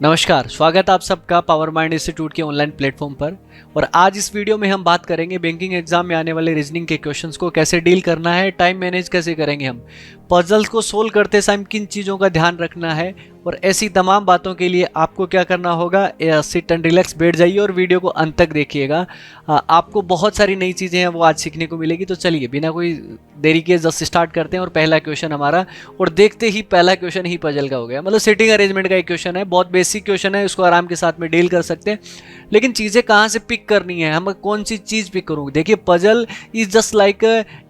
नमस्कार, स्वागत है आप सबका पावर माइंड इंस्टीट्यूट के ऑनलाइन प्लेटफॉर्म पर। और आज इस वीडियो में हम बात करेंगे बैंकिंग एग्जाम में आने वाले रीजनिंग के क्वेश्चंस को कैसे डील करना है, टाइम मैनेज कैसे करेंगे, हम पजल्स को सोल्व करते समय किन चीज़ों का ध्यान रखना है। और ऐसी तमाम बातों के लिए आपको क्या करना होगा, सिट एंड रिलैक्स बैठ जाइए और वीडियो को अंत तक देखिएगा। आपको बहुत सारी नई चीज़ें हैं वो आज सीखने को मिलेगी। तो चलिए बिना कोई देरी के जस्ट स्टार्ट करते हैं। और पहला क्वेश्चन हमारा, और देखते ही पहला क्वेश्चन ही पजल का हो गया। मतलब सिटिंग अरेंजमेंट का एक क्वेश्चन है, बहुत बेसिक क्वेश्चन है, इसको आराम के साथ में डील कर सकते हैं। लेकिन चीज़ें कहाँ से पिक करनी है, हम कौन सी चीज़ पिक करूँगी। देखिए, पजल इज जस्ट लाइक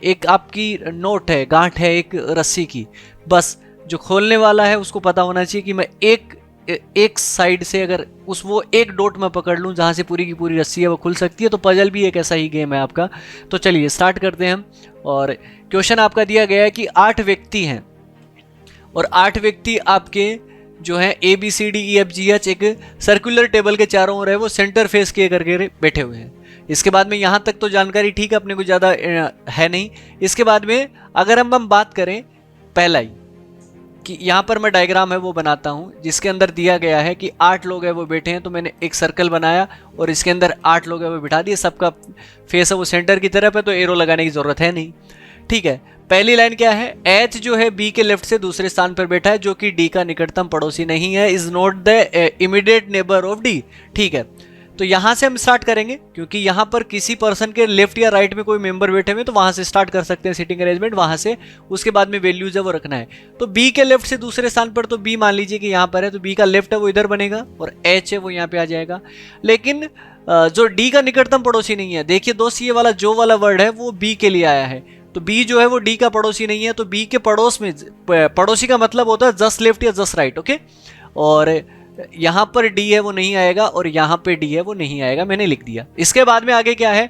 एक आपकी नोट है, गांठ है एक रस्सी की। बस जो खोलने वाला है उसको पता होना चाहिए कि मैं एक साइड से अगर वो एक डॉट में पकड़ लूँ जहाँ से पूरी की पूरी रस्सी है वो खुल सकती है। तो पजल भी एक ऐसा ही गेम है आपका। तो चलिए स्टार्ट करते हैं हम। और क्वेश्चन आपका दिया गया है कि 8 व्यक्ति हैं और 8 व्यक्ति आपके जो है ABCDEFGH एक सर्कुलर टेबल के चारों ओर है, वो सेंटर फेस किए करके बैठे हुए हैं। इसके बाद में यहाँ तक तो जानकारी ठीक है, अपने को ज़्यादा है नहीं। इसके बाद में अगर हम बात करें पहला ही कि यहाँ पर मैं डायग्राम है वो बनाता हूँ, जिसके अंदर दिया गया है कि 8 लोग हैं वो बैठे हैं। तो मैंने एक सर्कल बनाया और इसके अंदर 8 लोग हैं वो बिठा दिए। सबका फेस है वो सेंटर की तरफ है, तो एरो लगाने की ज़रूरत है नहीं। ठीक है, पहली लाइन क्या है, H जो है B के लेफ्ट से दूसरे स्थान पर बैठा है, जो कि D का निकटतम पड़ोसी नहीं है, is not the immediate neighbour of D। ठीक है, तो यहां से हम स्टार्ट करेंगे, क्योंकि यहां पर किसी पर्सन के लेफ्ट या राइट में कोई मेंबर बैठे हुए, तो वहां से स्टार्ट कर सकते हैं सिटिंग अरेंजमेंट वहां से। उसके बाद में वैल्यूज है वो रखना है। तो B के लेफ्ट से दूसरे स्थान पर, तो B मान लीजिए कि यहां पर है, तो B का लेफ्ट है वो इधर बनेगा और H है वो यहां पे आ जाएगा। लेकिन जो D का निकटतम पड़ोसी नहीं है, देखिए दोस्त, ये वाला जो वाला वर्ड है वो B के लिए आया है। तो B जो है वो D का पड़ोसी नहीं है, तो B के पड़ोस में, पड़ोसी का मतलब होता है जस्ट लेफ्ट या जस्ट राइट। ओके, और यहाँ पर D है वो नहीं आएगा और यहाँ पे D है वो नहीं आएगा, मैंने लिख दिया। इसके बाद में आगे क्या है,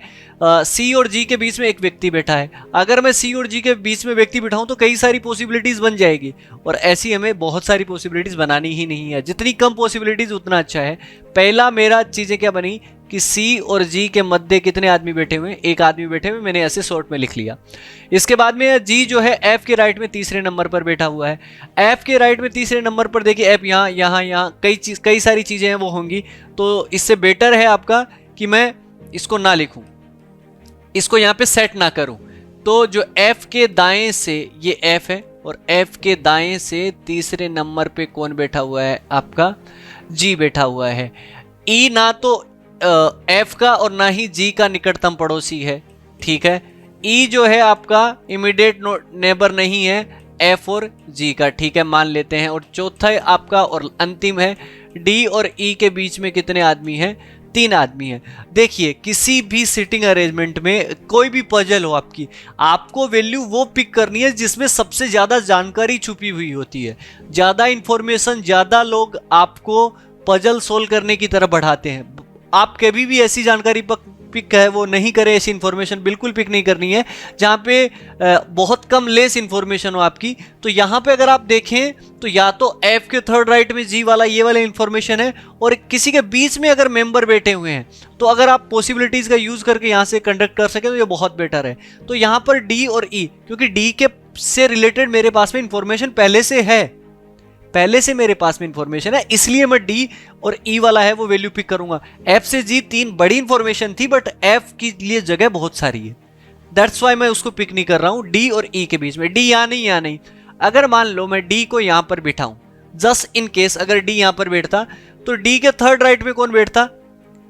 C और G के बीच में एक व्यक्ति बैठा है। अगर मैं C और G के बीच में व्यक्ति बिठाऊं तो कई सारी पॉसिबिलिटीज बन जाएगी, और ऐसी हमें बहुत सारी पॉसिबिलिटीज बनानी ही नहीं है। जितनी कम पॉसिबिलिटीज उतना अच्छा है। पहला मेरा चीजें क्या बनी कि C और G के मध्य कितने आदमी बैठे हुए हैं, एक आदमी बैठे हुए, मैंने ऐसे शॉर्ट में लिख लिया। इसके बाद में G जो है F के राइट में तीसरे नंबर पर बैठा हुआ है। F के राइट में तीसरे नंबर पर देखिए, F यहाँ यहाँ यहाँ कई सारी चीजें हैं वो होंगी। तो इससे बेटर है आपका कि मैं इसको ना लिखूं, इसको यहाँ पे सेट ना करूं। तो जो F के दाएं से, ये F है, और F के दाएं से तीसरे नंबर पे कौन बैठा हुआ है, आपका G बैठा हुआ है। E ना तो F का और ना ही G का निकटतम पड़ोसी है। ठीक है, E जो है आपका इमीडिएट नेबर नहीं है F और G का। ठीक है, मान लेते हैं। और चौथा है आपका और अंतिम है, D और E के बीच में कितने आदमी हैं, 3 आदमी हैं। देखिए, किसी भी सिटिंग अरेंजमेंट में कोई भी पजल हो आपकी, आपको वैल्यू वो पिक करनी है जिसमें सबसे ज़्यादा जानकारी छुपी हुई होती है। ज़्यादा इंफॉर्मेशन, ज़्यादा लोग आपको पजल सोल्व करने की तरफ बढ़ाते हैं। आप कभी भी ऐसी जानकारी पिक है वो नहीं करें, ऐसी इंफॉर्मेशन बिल्कुल पिक नहीं करनी है जहाँ पे बहुत कम लेस इंफॉर्मेशन हो आपकी। तो यहाँ पे अगर आप देखें तो या तो F के थर्ड राइट में G वाला ये वाला इंफॉर्मेशन है, और किसी के बीच में अगर मेंबर बैठे हुए हैं, तो अगर आप पॉसिबिलिटीज का यूज करके यहाँ से कंडक्ट कर सके तो ये बहुत बेटर है। तो यहाँ पर D और E, क्योंकि D के से रिलेटेड मेरे पास में इंफॉर्मेशन पहले से मेरे पास में इंफॉर्मेशन है, इसलिए मैं D और E वाला है वो वैल्यू पिक करूंगा। F से G 3 बड़ी इंफॉर्मेशन थी, बट F के लिए जगह बहुत सारी है, दैट्स वाई मैं उसको पिक नहीं कर रहा हूं। D और E के बीच में, D यहाँ नहीं। अगर मान लो मैं D को यहां पर बिठाऊं, जस्ट इन केस अगर D यहां पर बैठता, तो D के थर्ड राइट में कौन बैठता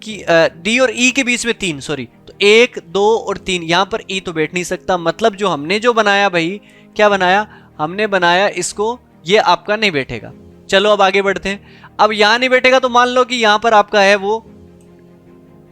कि D और E के बीच में 3, सॉरी, तो 1 2 और 3, यहां पर E तो बैठ नहीं सकता। मतलब जो हमने जो बनाया भाई, क्या बनाया हमने, बनाया इसको, ये आपका नहीं बैठेगा। चलो अब आगे बढ़ते हैं। अब यहां नहीं बैठेगा तो मान लो कि यहां पर आपका है वो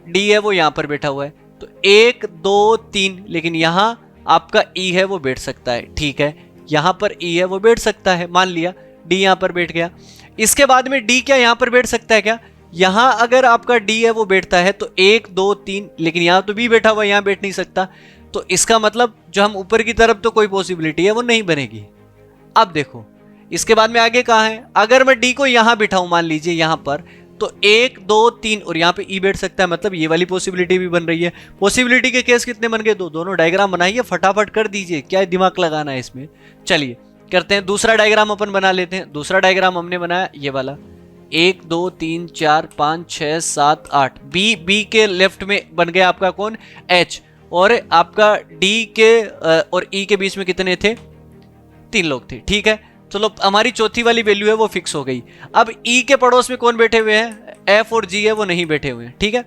D है वो यहां पर बैठा हुआ है, तो 1 2 3, लेकिन यहां आपका E है वो बैठ सकता है। ठीक है, यहां पर E है वो बैठ सकता है, मान लिया D यहां पर बैठ गया। इसके बाद में D क्या यहां पर बैठ सकता है क्या, यहां अगर आपका D है वो बैठता है तो 1 2 3, लेकिन यहां तो B बैठा हुआ है, यहां बैठ नहीं सकता। तो इसका मतलब जो हम ऊपर की तरफ तो कोई पॉसिबिलिटी है वो नहीं बनेगी। अब देखो इसके बाद में आगे कहाँ है, अगर मैं D को यहां बिठाऊं, मान लीजिए यहां पर, तो 1 2 3 और यहाँ पे E बैठ सकता है, मतलब ये वाली पॉसिबिलिटी भी बन रही है। पॉसिबिलिटी के केस कितने बन गए, दोनों डायग्राम बनाइए, फटाफट कर दीजिए, क्या दिमाग लगाना है इसमें। चलिए करते हैं, दूसरा डायग्राम अपन बना लेते हैं। दूसरा डायग्राम हमने बनाया ये वाला, 1 2 3 4 5 6 7 8। बी के लेफ्ट में बन गया आपका कौन, एच, और आपका डी के और ई के बीच में कितने थे, 3 लोग थे। ठीक है, चलो हमारी चौथी वाली वैल्यू है वो फिक्स हो गई। अब ई के पड़ोस में कौन बैठे हुए हैं, एफ और जी है, वो नहीं बैठे हुए हैं। ठीक है,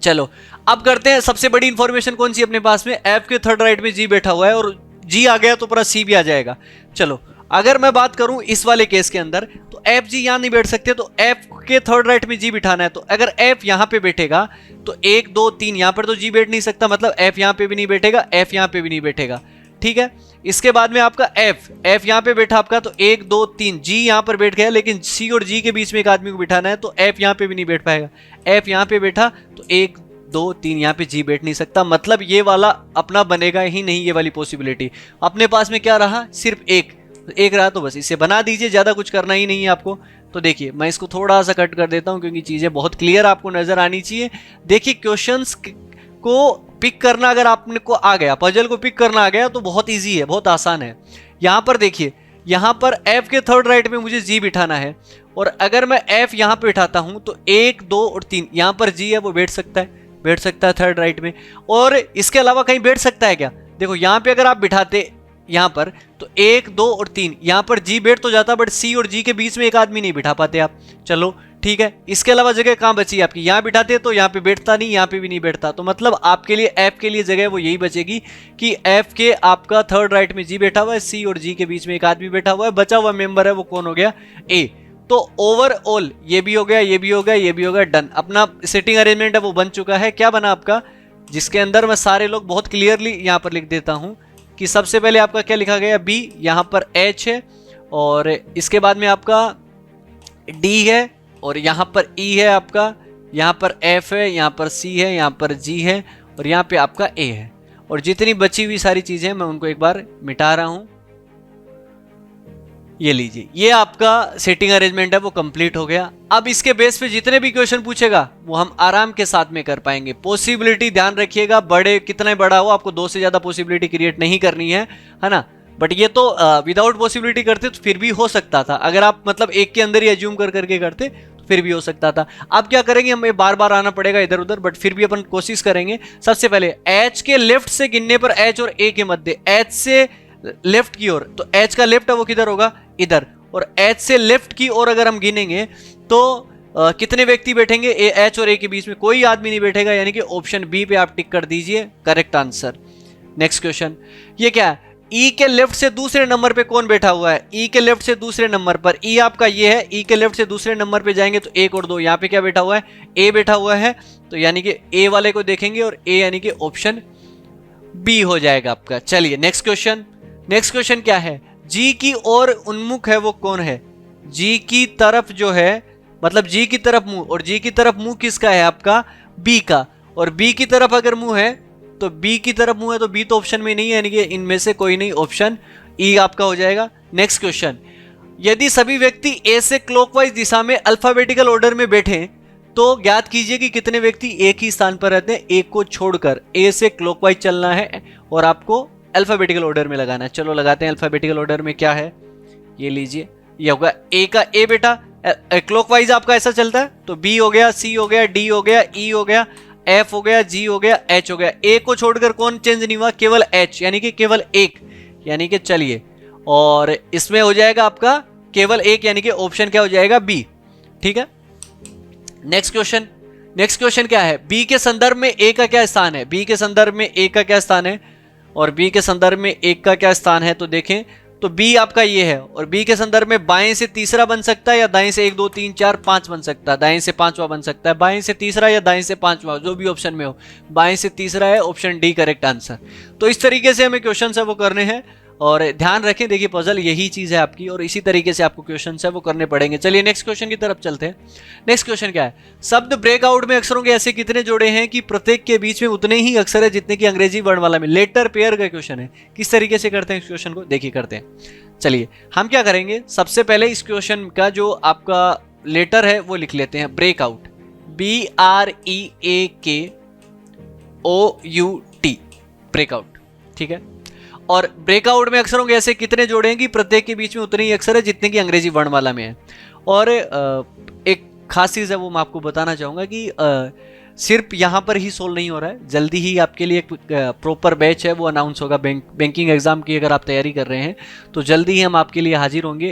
चलो अब करते हैं, सबसे बड़ी इंफॉर्मेशन कौन सी अपने पास में, एफ के थर्ड राइट में जी बैठा हुआ है और जी आ गया तो पूरा सी भी आ जाएगा। चलो अगर मैं बात करूं इस वाले केस के अंदर, तो एफ जी यहां नहीं बैठ सकते, तो एफ के थर्ड राइट में जी बिठाना है। तो अगर एफ यहां पे बैठेगा तो 1 2 3 यहां पर तो जी बैठ नहीं सकता, मतलब एफ यहां पे भी नहीं बैठेगा, एफ यहां पे भी नहीं बैठेगा। ठीक है, इसके बाद में आपका एफ यहां पे बैठा आपका, तो 1 2 3 जी यहां पर बैठ गया, लेकिन सी और जी के बीच में एक आदमी को बिठाना है, तो एफ यहां पे भी नहीं बैठ पाएगा। एफ यहां पे बैठा तो 1 2 3 यहां पे जी बैठ नहीं सकता, मतलब ये वाला अपना बनेगा ही नहीं, ये वाली पॉसिबिलिटी। अपने पास में क्या रहा, सिर्फ एक रहा, तो बस इसे बना दीजिए, ज्यादा कुछ करना ही नहीं है आपको। तो देखिए मैं इसको थोड़ा सा कट कर देता हूं क्योंकि चीजें बहुत क्लियर आपको नजर आनी चाहिए। देखिए क्वेश्चंस को पिक करना अगर आपने को आ गया, पजल को पिक करना आ गया तो बहुत इजी है, बहुत आसान है। यहां पर देखिए, यहां पर एफ के थर्ड राइट में मुझे जी बिठाना है, और अगर मैं एफ यहां पे बिठाता हूं तो 1 2 और 3 यहां पर जी है वो बैठ सकता है थर्ड राइट में। और इसके अलावा कहीं बैठ सकता है क्या, देखो यहां पे अगर आप बिठाते यहां पर तो 1 2 और 3 यहां पर जी बैठ तो जाता, बट सी और जी के बीच में एक आदमी नहीं बिठा पाते आप। चलो ठीक है, इसके अलावा जगह कहां बची आपकी, यहां बिठाते तो यहां पे बैठता नहीं, यहां पे भी नहीं बैठता, तो मतलब आपके लिए एफ के लिए जगह वो यही बचेगी कि एफ के आपका थर्ड राइट में जी बैठा हुआ है, सी और जी के बीच में एक आदमी बैठा हुआ है, बचा हुआ मेंबर है वो कौन हो गया, ए। तो ओवरऑल ये भी हो गया, ये भी हो गया, ये भी हो गया, डन। अपना सेटिंग अरेंजमेंट है वो बन चुका है। क्या बना आपका, जिसके अंदर मैं सारे लोग बहुत क्लियरली यहां पर लिख देता हूं कि सबसे पहले आपका क्या लिखा गया, बी, यहां पर एच है, और इसके बाद में आपका डी है, और यहां पर ई है आपका, यहां पर एफ है, यहां पर सी है, यहां पर जी है, और यहां पे आपका ए है। और जितनी बची हुई सारी चीजें मैं उनको एक बार मिटा रहा हूं। ये लीजिए, ये आपका सेटिंग अरेंजमेंट है वो कंप्लीट हो गया। अब इसके बेस पे जितने भी क्वेश्चन पूछेगा वो हम आराम के साथ में कर पाएंगे। पॉसिबिलिटी ध्यान रखिएगा, बड़े कितने बड़ा हो, आपको 2 से ज्यादा पॉसिबिलिटी क्रिएट नहीं करनी है ना। बट ये तो विदाउट पॉसिबिलिटी करते तो फिर भी हो सकता था, अगर आप मतलब एक के अंदर ही एज्यूम कर करके करते तो फिर भी हो सकता था। अब क्या करेंगे, हमें बार बार आना पड़ेगा इधर उधर, बट फिर भी अपन कोशिश करेंगे। सबसे पहले एच के लेफ्ट से गिनने पर, एच और ए के मध्य, एच से लेफ्ट की ओर, तो एच का लेफ्ट है वो किधर होगा, इधर, और एच से लेफ्ट की ओर अगर हम गिनेंगे तो कितने व्यक्ति बैठेंगे, एच और ए के बीच में कोई आदमी नहीं बैठेगा, यानी कि ऑप्शन बी पे आप टिक कर दीजिए, करेक्ट आंसर। नेक्स्ट क्वेश्चन, ये क्या है, ई के लेफ्ट से दूसरे नंबर पे कौन बैठा हुआ है, ई के लेफ्ट से दूसरे नंबर पर, ई आपका ये है, ई के लेफ्ट से दूसरे नंबर पे जाएंगे तो 1 और 2, यहाँ पे क्या बैठा हुआ है, ए बैठा हुआ है, तो यानी कि ए वाले को देखेंगे और ए यानी कि ऑप्शन बी हो जाएगा आपका। चलिए नेक्स्ट क्वेश्चन, नेक्स्ट क्वेश्चन क्या है, जी की ओर उन्मुख है वो कौन है, जी की तरफ जो है, मतलब जी की तरफ मुंह, और जी की तरफ मुंह किसका है आपका, बी का, और बी की तरफ अगर मुंह है तो बी की तरफ मुंह है, तो बी तो ऑप्शन में नहीं है, यानी कि इनमें से कोई नहीं, ऑप्शन ई आपका हो जाएगा। नेक्स्ट क्वेश्चन, यदि सभी व्यक्ति ए से क्लॉकवाइज दिशा में अल्फाबेटिकल ऑर्डर में बैठे तो ज्ञात कीजिए कि कितने व्यक्ति एक ही स्थान पर रहते हैं, एक को छोड़कर। ए से क्लॉकवाइज चलना है और आपको अल्फाबेटिकल ऑर्डर में लगाना है। चलो लगाते हैं अल्फाबेटिकल ऑर्डर में, क्या है ये लीजिए, ये होगा ए का, ए बेटा क्लॉकवाइज आपका ऐसा चलता है, तो बी हो गया, सी हो गया, डी हो गया, ई हो गया, एफ हो गया, जी हो गया, एच हो गया। ए को छोड़कर कौन चेंज नहीं हुआ, केवल एच, यानी कि केवल एक, यानी कि चलिए, और इसमें हो जाएगा आपका केवल एक, यानी कि ऑप्शन क्या हो जाएगा, बी। ठीक है, नेक्स्ट क्वेश्चन, नेक्स्ट क्वेश्चन क्या है, बी के संदर्भ में ए का क्या स्थान है, बी के संदर्भ में ए का क्या स्थान है, और बी के संदर्भ में एक का क्या स्थान है, तो देखें तो बी आपका ये है, और बी के संदर्भ में बाएं से तीसरा बन सकता है, या दाएं से 1 2 3 4 5 बन सकता है, दाएं से पांचवा बन सकता है, बाएं से तीसरा या दाएं से पांचवा, जो भी ऑप्शन में हो, बाएं से तीसरा है, ऑप्शन डी करेक्ट आंसर। तो इस तरीके से हमें क्वेश्चन है वो करने हैं, और ध्यान रखें, देखिए पजल यही चीज है आपकी, और इसी तरीके से आपको क्वेश्चन है वो करने पड़ेंगे। चलिए नेक्स्ट क्वेश्चन की तरफ चलते हैं। नेक्स्ट क्वेश्चन क्या है, शब्द ब्रेकआउट में अक्षरों के ऐसे कितने जोड़े हैं कि प्रत्येक के बीच में उतने ही अक्षर है जितने की अंग्रेजी वर्णमाला में। लेटर पेयर का क्वेश्चन है, किस तरीके से करते हैं इस क्वेश्चन को, देखिए करते हैं। चलिए हम क्या करेंगे, सबसे पहले इस क्वेश्चन का जो आपका लेटर है वो लिख लेते हैं, ब्रेकआउट, BREAKOUT, ब्रेकआउट। ठीक है, और ब्रेकआउट में अक्षरों के ऐसे कितने जोड़े हैं कि प्रत्येक के बीच में उतने ही अक्षर है जितने की अंग्रेजी वर्णमाला में है। और एक खास चीज़ है वो मैं आपको बताना चाहूँगा कि सिर्फ यहाँ पर ही सोल्व नहीं हो रहा है, जल्दी ही आपके लिए एक प्रॉपर बैच है वो अनाउंस होगा बैंकिंग एग्जाम की। अगर आप तैयारी कर रहे हैं तो जल्दी ही हम आपके लिए हाजिर होंगे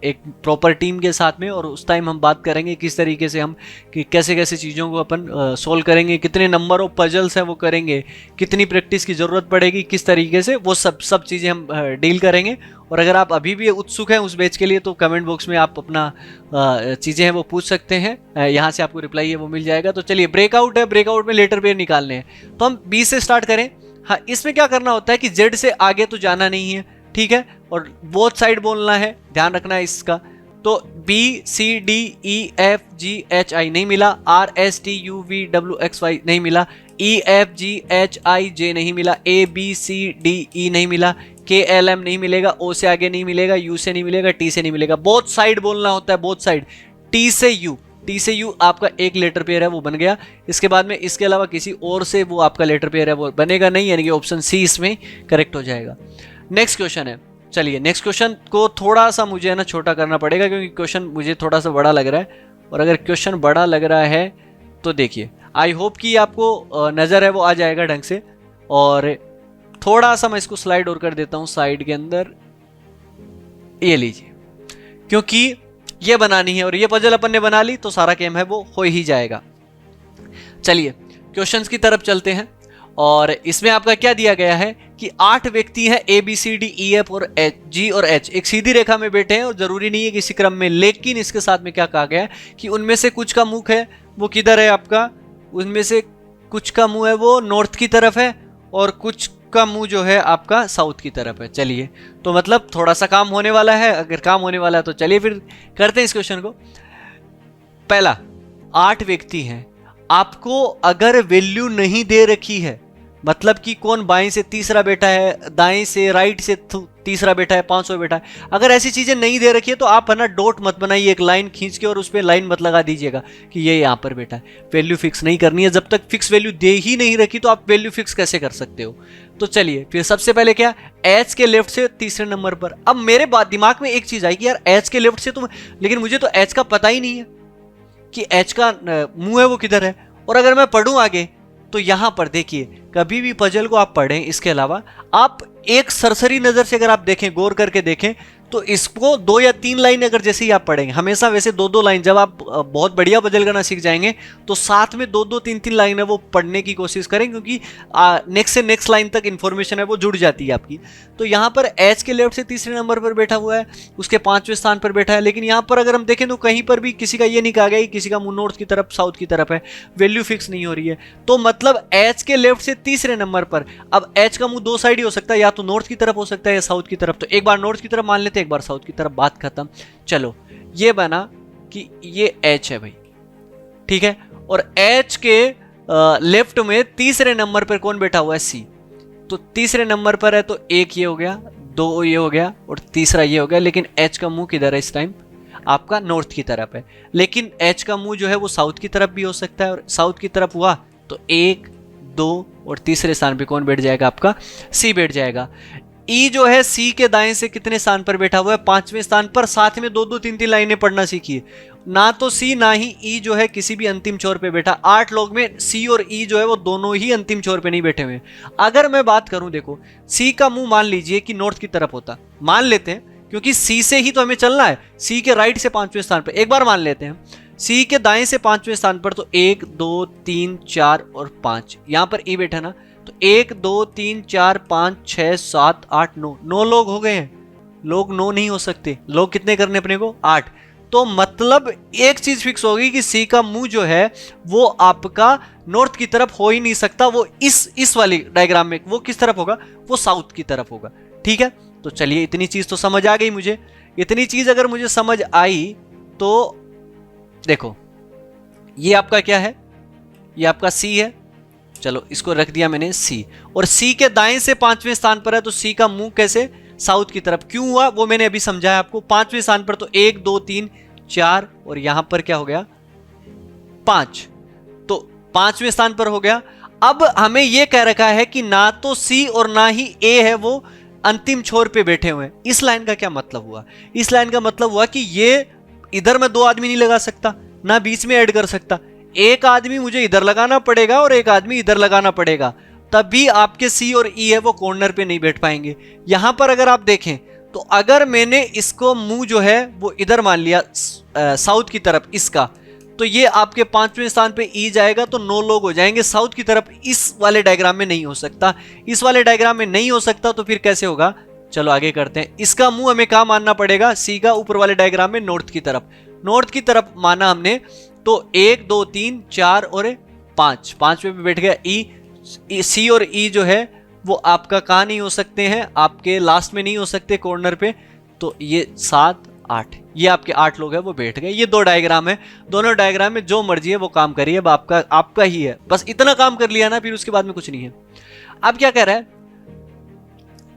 एक प्रॉपर टीम के साथ में, और उस टाइम हम बात करेंगे किस तरीके से हम कि कैसे कैसे चीज़ों को अपन सोल्व करेंगे, कितने नंबर ऑफ पजल्स हैं वो करेंगे, कितनी प्रैक्टिस की ज़रूरत पड़ेगी, किस तरीके से वो सब चीज़ें हम डील करेंगे। और अगर आप अभी भी उत्सुक हैं उस बैच के लिए तो कमेंट बॉक्स में आप अपना चीज़ें हैं वो पूछ सकते हैं, यहाँ से आपको रिप्लाई है वो मिल जाएगा। तो चलिए ब्रेकआउट है, ब्रेकआउट में लेटर पेयर निकालने हैं, तो हम बी से स्टार्ट करें। हाँ, इसमें क्या करना होता है कि जेड से आगे तो जाना नहीं है, ठीक है, और बोथ साइड बोलना है, ध्यान रखना है इसका। तो B C D E F G H I नहीं मिला, R S T U V W X Y नहीं मिला, ई एफ जी एच आई जे नहीं मिला, ए बी सी डी ई नहीं मिला, के एल एम नहीं मिलेगा, ओ से आगे नहीं मिलेगा, यू से नहीं मिलेगा, टी से नहीं मिलेगा। बोथ साइड बोलना होता है, बोथ साइड, टी से यू, टी से यू आपका एक लेटर पेयर है वो बन गया। इसके बाद में इसके अलावा किसी और से वो आपका लेटर पेयर है वो बनेगा नहीं, यानी कि ऑप्शन सी इसमें करेक्ट हो जाएगा। नेक्स्ट क्वेश्चन है, चलिए नेक्स्ट क्वेश्चन को थोड़ा सा मुझे है ना छोटा करना पड़ेगा क्योंकि क्वेश्चन मुझे थोड़ा सा बड़ा लग रहा है, और अगर क्वेश्चन बड़ा लग रहा है तो देखिए आई होप कि आपको नज़र है वो आ जाएगा ढंग से। और थोड़ा सा मैं इसको स्लाइड और कर देता हूँ साइड के अंदर, ये लीजिए, क्योंकि ये बनानी है और ये पजल अपन ने बना ली तो सारा गेम है वो हो ही जाएगा। चलिए क्वेश्चंस की तरफ चलते हैं, और इसमें आपका क्या दिया गया है कि 8 व्यक्ति हैं A B C D E F और एच, जी और एच एक सीधी रेखा में बैठे हैं और जरूरी नहीं है किसी क्रम में, लेकिन इसके साथ में क्या कहा गया है कि उनमें से कुछ का मुख है वो किधर है आपका, उनमें से कुछ का मुंह है वो नॉर्थ की तरफ है और कुछ का मुंह जो है आपका साउथ की तरफ है। चलिए तो मतलब थोड़ा सा काम होने वाला है, अगर काम होने वाला है तो चलिए फिर करते हैं इस क्वेश्चन को। पहला, 8 व्यक्ति हैं, आपको अगर वैल्यू नहीं दे रखी है, मतलब कि कौन बाएं से तीसरा बैठा है, दाएं से राइट से तीसरा बैठा है, 500 बैठा है, अगर ऐसी चीजें नहीं दे रखी है तो आप है ना डॉट मत बनाइए, एक लाइन खींच के और उस पर लाइन मत लगा दीजिएगा कि ये यहाँ पर बैठा है। वैल्यू फिक्स नहीं करनी है, जब तक फिक्स वैल्यू दे ही नहीं रखी तो आप वैल्यू फिक्स कैसे कर सकते हो। तो चलिए फिर सबसे पहले क्या, एच के लेफ्ट से तीसरे नंबर पर। अब मेरे दिमाग में एक चीज आई कि यार एच के लेफ्ट से तो, लेकिन मुझे तो एच का पता ही नहीं है कि एच का मुंह है वो किधर है। और अगर मैं पढ़ूं आगे तो यहां पर देखिए, कभी भी पजल को आप पढ़ें इसके अलावा आप एक सरसरी नजर से अगर आप देखें, गौर करके देखें, तो इसको 2 या 3 लाइन अगर जैसे ही आप पढ़ेंगे, हमेशा वैसे 2-2 लाइन, जब आप बहुत बढ़िया पजल करना सीख जाएंगे तो साथ में 2-2 3-3 लाइन है वो पढ़ने की कोशिश करें, क्योंकि नेक्स्ट से नेक्स्ट लाइन तक इंफॉर्मेशन है वो जुड़ जाती है आपकी। तो यहाँ पर एच के लेफ्ट से तीसरे नंबर पर बैठा हुआ है, उसके 5वें स्थान पर बैठा है, लेकिन यहाँ पर अगर हम देखें तो कहीं पर भी किसी का ये नहीं कहा गया कि किसी का मुंह नॉर्थ की तरफ साउथ की तरफ है, वैल्यू फिक्स नहीं हो रही है। तो मतलब एच के लेफ्ट से तीसरे नंबर पर, अब एच का मुंह 2 साइड ही हो सकता है, या तो नॉर्थ की तरफ हो सकता है या साउथ की तरफ। तो एक बार नॉर्थ की तरफ मान लेते हैं, एक बार साउथ की तरफ, बात खत्म। चलो ये बना कि ये एच है भाई, ठीक है, और एच के लेफ्ट में तीसरे नंबर पर कौन बैठा हुआ है, सी। तो तीसरे नंबर पर है तो एक ये हो गया, 2 ये हो गया और तीसरा ये हो गया, लेकिन एच का मुंह किधर है इस टाइम, आपका नॉर्थ की तरफ है। लेकिन एच का मुंह जो है वो साउथ की तरफ भी हो सकता है, और साउथ की तरफ हुआ तो 1, 2 और तीसरे स्थान पे कौन बैठ जाएगा, आपका सी बैठ जाएगा। ई जो है सी के दाएं से कितने स्थान पर बैठा हुआ है, 5वें स्थान पर। साथ में 2-2 3-3 लाइनें पढ़ना सीखिए, ना तो सी ना ही ई जो है किसी भी अंतिम छोर पे बैठा। 8 लोग में सी और ई जो है वो दोनों ही अंतिम छोर पे नहीं बैठे हुए। अगर मैं बात करूं, देखो सी का मुंह मान लीजिए कि नॉर्थ की तरफ होता, मान लेते हैं, क्योंकि सी से ही तो हमें चलना है, सी के राइट से 5वें स्थान पर, एक बार मान लेते हैं। सी के दाएं से 5वें स्थान पर तो 1, 2, 3, 4 और 5, यहां पर ई बैठा ना, तो 1, 2, 3, 4, 5, 6, 7, 8, 9 लोग हो गए हैं। लोग 9 नहीं हो सकते, लोग कितने करने अपने को, 8। तो मतलब एक चीज फिक्स होगी कि सी का मुंह जो है वो आपका नॉर्थ की तरफ हो ही नहीं सकता, वो इस वाली डायग्राम में वो किस तरफ होगा, वो साउथ की तरफ होगा। ठीक है, तो चलिए इतनी चीज तो समझ आ गई मुझे। इतनी चीज अगर मुझे समझ आई तो देखो ये आपका क्या है, ये आपका सी है, चलो इसको रख दिया मैंने सी, और सी के दाएं से 5वें स्थान पर है, तो सी का मुंह कैसे, साउथ की तरफ। क्यों हुआ वो मैंने अभी समझाया आपको। 5वें स्थान पर तो 1, 2, 3, 4 और यहां पर क्या हो गया, 5, तो 5वें स्थान पर हो गया। अब हमें यह कह रखा है कि ना तो सी और ना ही ए है वो अंतिम छोर पे बैठे हुए हैं। इस लाइन का क्या मतलब हुआ, इस लाइन का मतलब हुआ कि ये इधर मैं दो आदमी नहीं लगा सकता, ना बीच में ऐड कर सकता, एक आदमी मुझे इधर लगाना पड़ेगा और एक आदमी इधर लगाना पड़ेगा, तभी आपके सी और ई है वो कॉर्नर पे नहीं बैठ पाएंगे। यहां पर अगर आप देखें तो अगर मैंने इसको मुंह जो है वो इधर मान लिया साउथ की तरफ इसका, तो ये आपके 5वें स्थान पे ई जाएगा तो 9 लोग हो जाएंगे साउथ की तरफ। इस वाले डायग्राम में नहीं हो सकता, इस वाले डायग्राम में नहीं हो सकता, तो फिर कैसे होगा? चलो आगे करते हैं। इसका मुंह हमें कहां मानना पड़ेगा? सी का ऊपर वाले डायग्राम में नॉर्थ की तरफ, नॉर्थ की तरफ माना हमने, तो 1 2 3 4 और 5, 5वें पे बैठ गया ई। सी और ई जो है वो आपका कहां नहीं हो सकते हैं? आपके लास्ट में नहीं हो सकते कॉर्नर पे, तो ये 7 8, ये आपके 8 लोग हैं वो बैठ गए। ये 2 डायग्राम है, दोनों डायग्राम में जो मर्जी है वो काम करिए, अब आपका ही है, बस इतना काम कर लिया ना, फिर उसके बाद में कुछ नहीं है। अब क्या कह रहा है?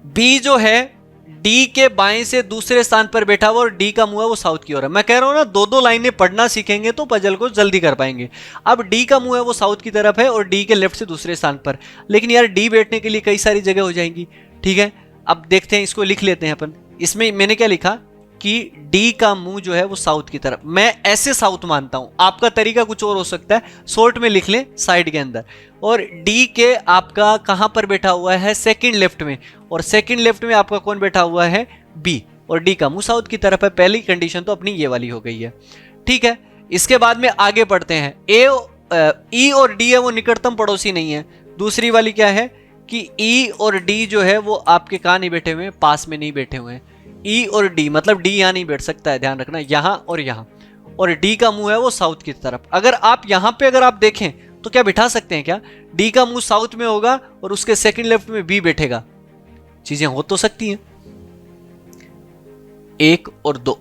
बी जो है डी के बाएं से दूसरे स्थान पर बैठा हुआ और डी का मुंह है वो साउथ की ओर है। मैं कह रहा हूं ना, 2-2 लाइनें पढ़ना सीखेंगे तो पजल को जल्दी कर पाएंगे। अब डी का मुंह है वो साउथ की तरफ है और डी के लेफ्ट से दूसरे स्थान पर, लेकिन यार डी बैठने के लिए कई सारी जगह हो जाएंगी, ठीक है। अब देखते हैं, इसको लिख लेते हैं अपन। इसमें मैंने क्या लिखा कि डी का मुंह जो है वो साउथ की तरफ, मैं ऐसे साउथ मानता हूं, आपका तरीका कुछ और हो सकता है, शॉर्ट में लिख लें साइड के अंदर। और डी के आपका कहां पर बैठा हुआ है? सेकंड लेफ्ट में, और सेकंड लेफ्ट में आपका कौन बैठा हुआ है? बी, और डी का मुंह साउथ की तरफ है। पहली कंडीशन तो अपनी ये वाली हो गई है, ठीक है। इसके बाद में आगे बढ़ते हैं। ई और डी है वो निकटतम पड़ोसी नहीं है। दूसरी वाली क्या है कि ई और डी जो है वो आपके कहां नहीं बैठे हुए हैं? पास में नहीं बैठे हुए हैं। ई और डी मतलब डी यहां नहीं बैठ सकता है, ध्यान रखना, यहां और यहां, और डी का मुंह है वो साउथ की तरफ। अगर आप यहां पे अगर आप देखें तो क्या बिठा सकते हैं क्या? डी का मुंह साउथ में होगा और उसके सेकंड लेफ्ट में बी बैठेगा, चीजें हो तो सकती हैं। 1 और 2,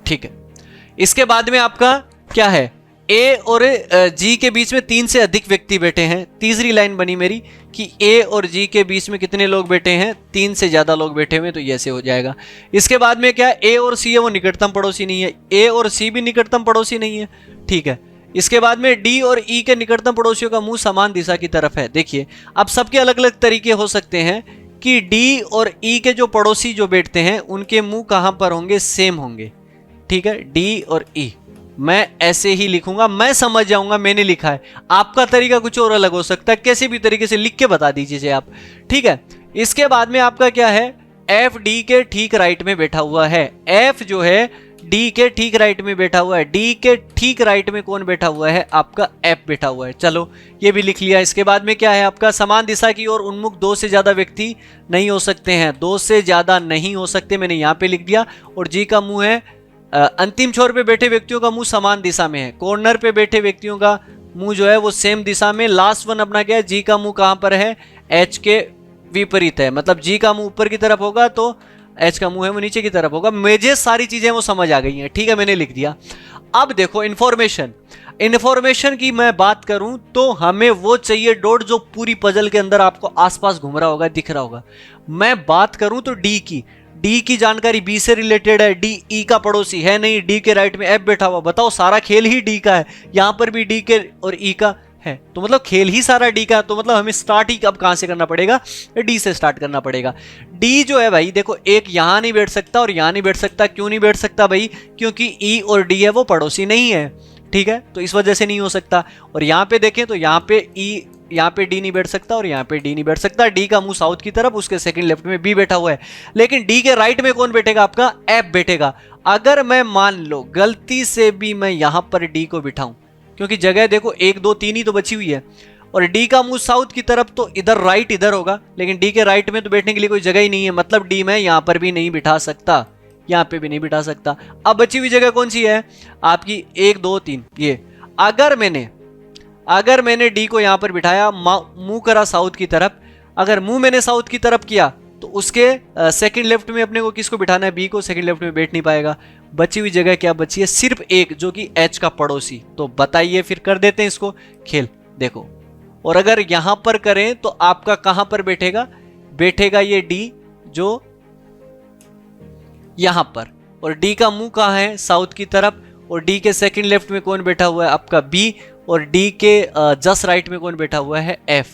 ठीक है। इसके बाद में आपका क्या है? ए और जी के बीच में 3 से अधिक व्यक्ति बैठे हैं। तीसरी लाइन बनी मेरी कि ए और जी के बीच में कितने लोग बैठे हैं? 3 से ज्यादा लोग बैठे हुए, तो ये ऐसे हो जाएगा। इसके बाद में क्या है? ए और सी है वो निकटतम पड़ोसी नहीं है, ए और सी भी निकटतम पड़ोसी नहीं है, ठीक है। इसके बाद में डी और ई के निकटतम पड़ोसियों का मुंह समान दिशा की तरफ है। देखिए अब सबके अलग अलग तरीके हो सकते हैं कि डी और ई के जो पड़ोसी जो बैठते हैं उनके मुंह कहां पर होंगे? सेम होंगे, ठीक है। डी और ई मैं ऐसे ही लिखूंगा, मैं समझ जाऊंगा मैंने लिखा है, आपका तरीका कुछ और अलग हो सकता है, कैसे भी तरीके से लिख के बता दीजिए आप, ठीक है। इसके बाद में आपका क्या है? एफ डी के ठीक राइट में बैठा हुआ है। एफ जो है डी के ठीक राइट में बैठा हुआ है। डी के ठीक राइट में कौन बैठा हुआ है? आपका एफ बैठा हुआ है। चलो ये भी लिख लिया। इसके बाद में क्या है आपका? समान दिशा की ओर उन्मुख 2 से ज्यादा व्यक्ति नहीं हो सकते हैं, 2 से ज्यादा नहीं हो सकते, मैंने यहां पे लिख दिया। और जी का मुंह है अंतिम छोर पे बैठे व्यक्तियों का मुंह समान दिशा में है, कॉर्नर पे बैठे व्यक्तियों का मुंह जो है वो सेम दिशा में। लास्ट वन अपना क्या है? जी का मुंह कहां पर है? एच के विपरीत है, मतलब जी का मुंह ऊपर की तरफ होगा तो एच का मुंह है वो नीचे की तरफ होगा। मुझे सारी चीजें वो समझ आ गई हैं, ठीक है, मैंने लिख दिया। अब देखो इंफॉर्मेशन की मैं बात करूं तो हमें वो चाहिए डॉट जो पूरी पजल के अंदर आपको आसपास घूम रहा होगा, दिख रहा होगा। मैं बात करूं तो डी की जानकारी बी से रिलेटेड है, डी ई का पड़ोसी है नहीं, डी के राइट में एफ बैठा हुआ। बताओ सारा खेल ही डी का है, यहां पर भी डी के और ई का है, तो मतलब खेल ही सारा डी का, तो मतलब हमें स्टार्ट ही अब कहां से करना पड़ेगा? डी से स्टार्ट करना पड़ेगा। डी जो है भाई देखो, एक यहां नहीं बैठ सकता और यहां नहीं बैठ सकता। क्यों नहीं बैठ सकता भाई? क्योंकि ई और डी है वो पड़ोसी नहीं है, ठीक है, तो इस वजह से नहीं हो सकता। और यहां पे देखें तो यहां पे ई, यहां पे डी नहीं बैठ सकता और यहां पे डी नहीं बैठ सकता। डी का मुंह साउथ की तरफ, उसके सेकंड लेफ्ट में बी बैठा हुआ है, लेकिन डी के राइट में कौन बैठेगा? आपका एफ बैठेगा। अगर मैं मान लो गलती से भी मैं यहां पर डी को बिठाऊं, क्योंकि जगह देखो 1 2 3 ही तो बची हुई है, और डी का मुंह साउथ की तरफ तो इधर राइट इधर होगा, लेकिन डी के राइट में तो बैठने के लिए कोई जगह ही नहीं है, मतलब डी मैं यहां पर भी नहीं बिठा सकता, यहां पे भी नहीं बिठा सकता। अब बची हुई जगह कौन सी है? आपकी 1 2 3 ये। अगर मैंने डी को यहां पर बिठाया, मुंह करा साउथ की तरफ, अगर मुंह मैंने साउथ की तरफ किया तो उसके सेकंड लेफ्ट में अपने को किसको बिठाना है? बी को। सेकंड लेफ्ट में बैठ नहीं पाएगा। बची हुई जगह क्या बची है? सिर्फ एक, जो कि एच का पड़ोसी। तो बताइए, फिर कर देते हैं इसको खेल, देखो। और अगर यहां पर करें तो आपका कहां पर बैठेगा? बैठेगा ये डी जो यहां पर, और डी का मुंह कहां है? साउथ की तरफ। और डी के सेकंड लेफ्ट में कौन बैठा हुआ है? आपका बी। और डी के जस्ट राइट में कौन बैठा हुआ है? एफ,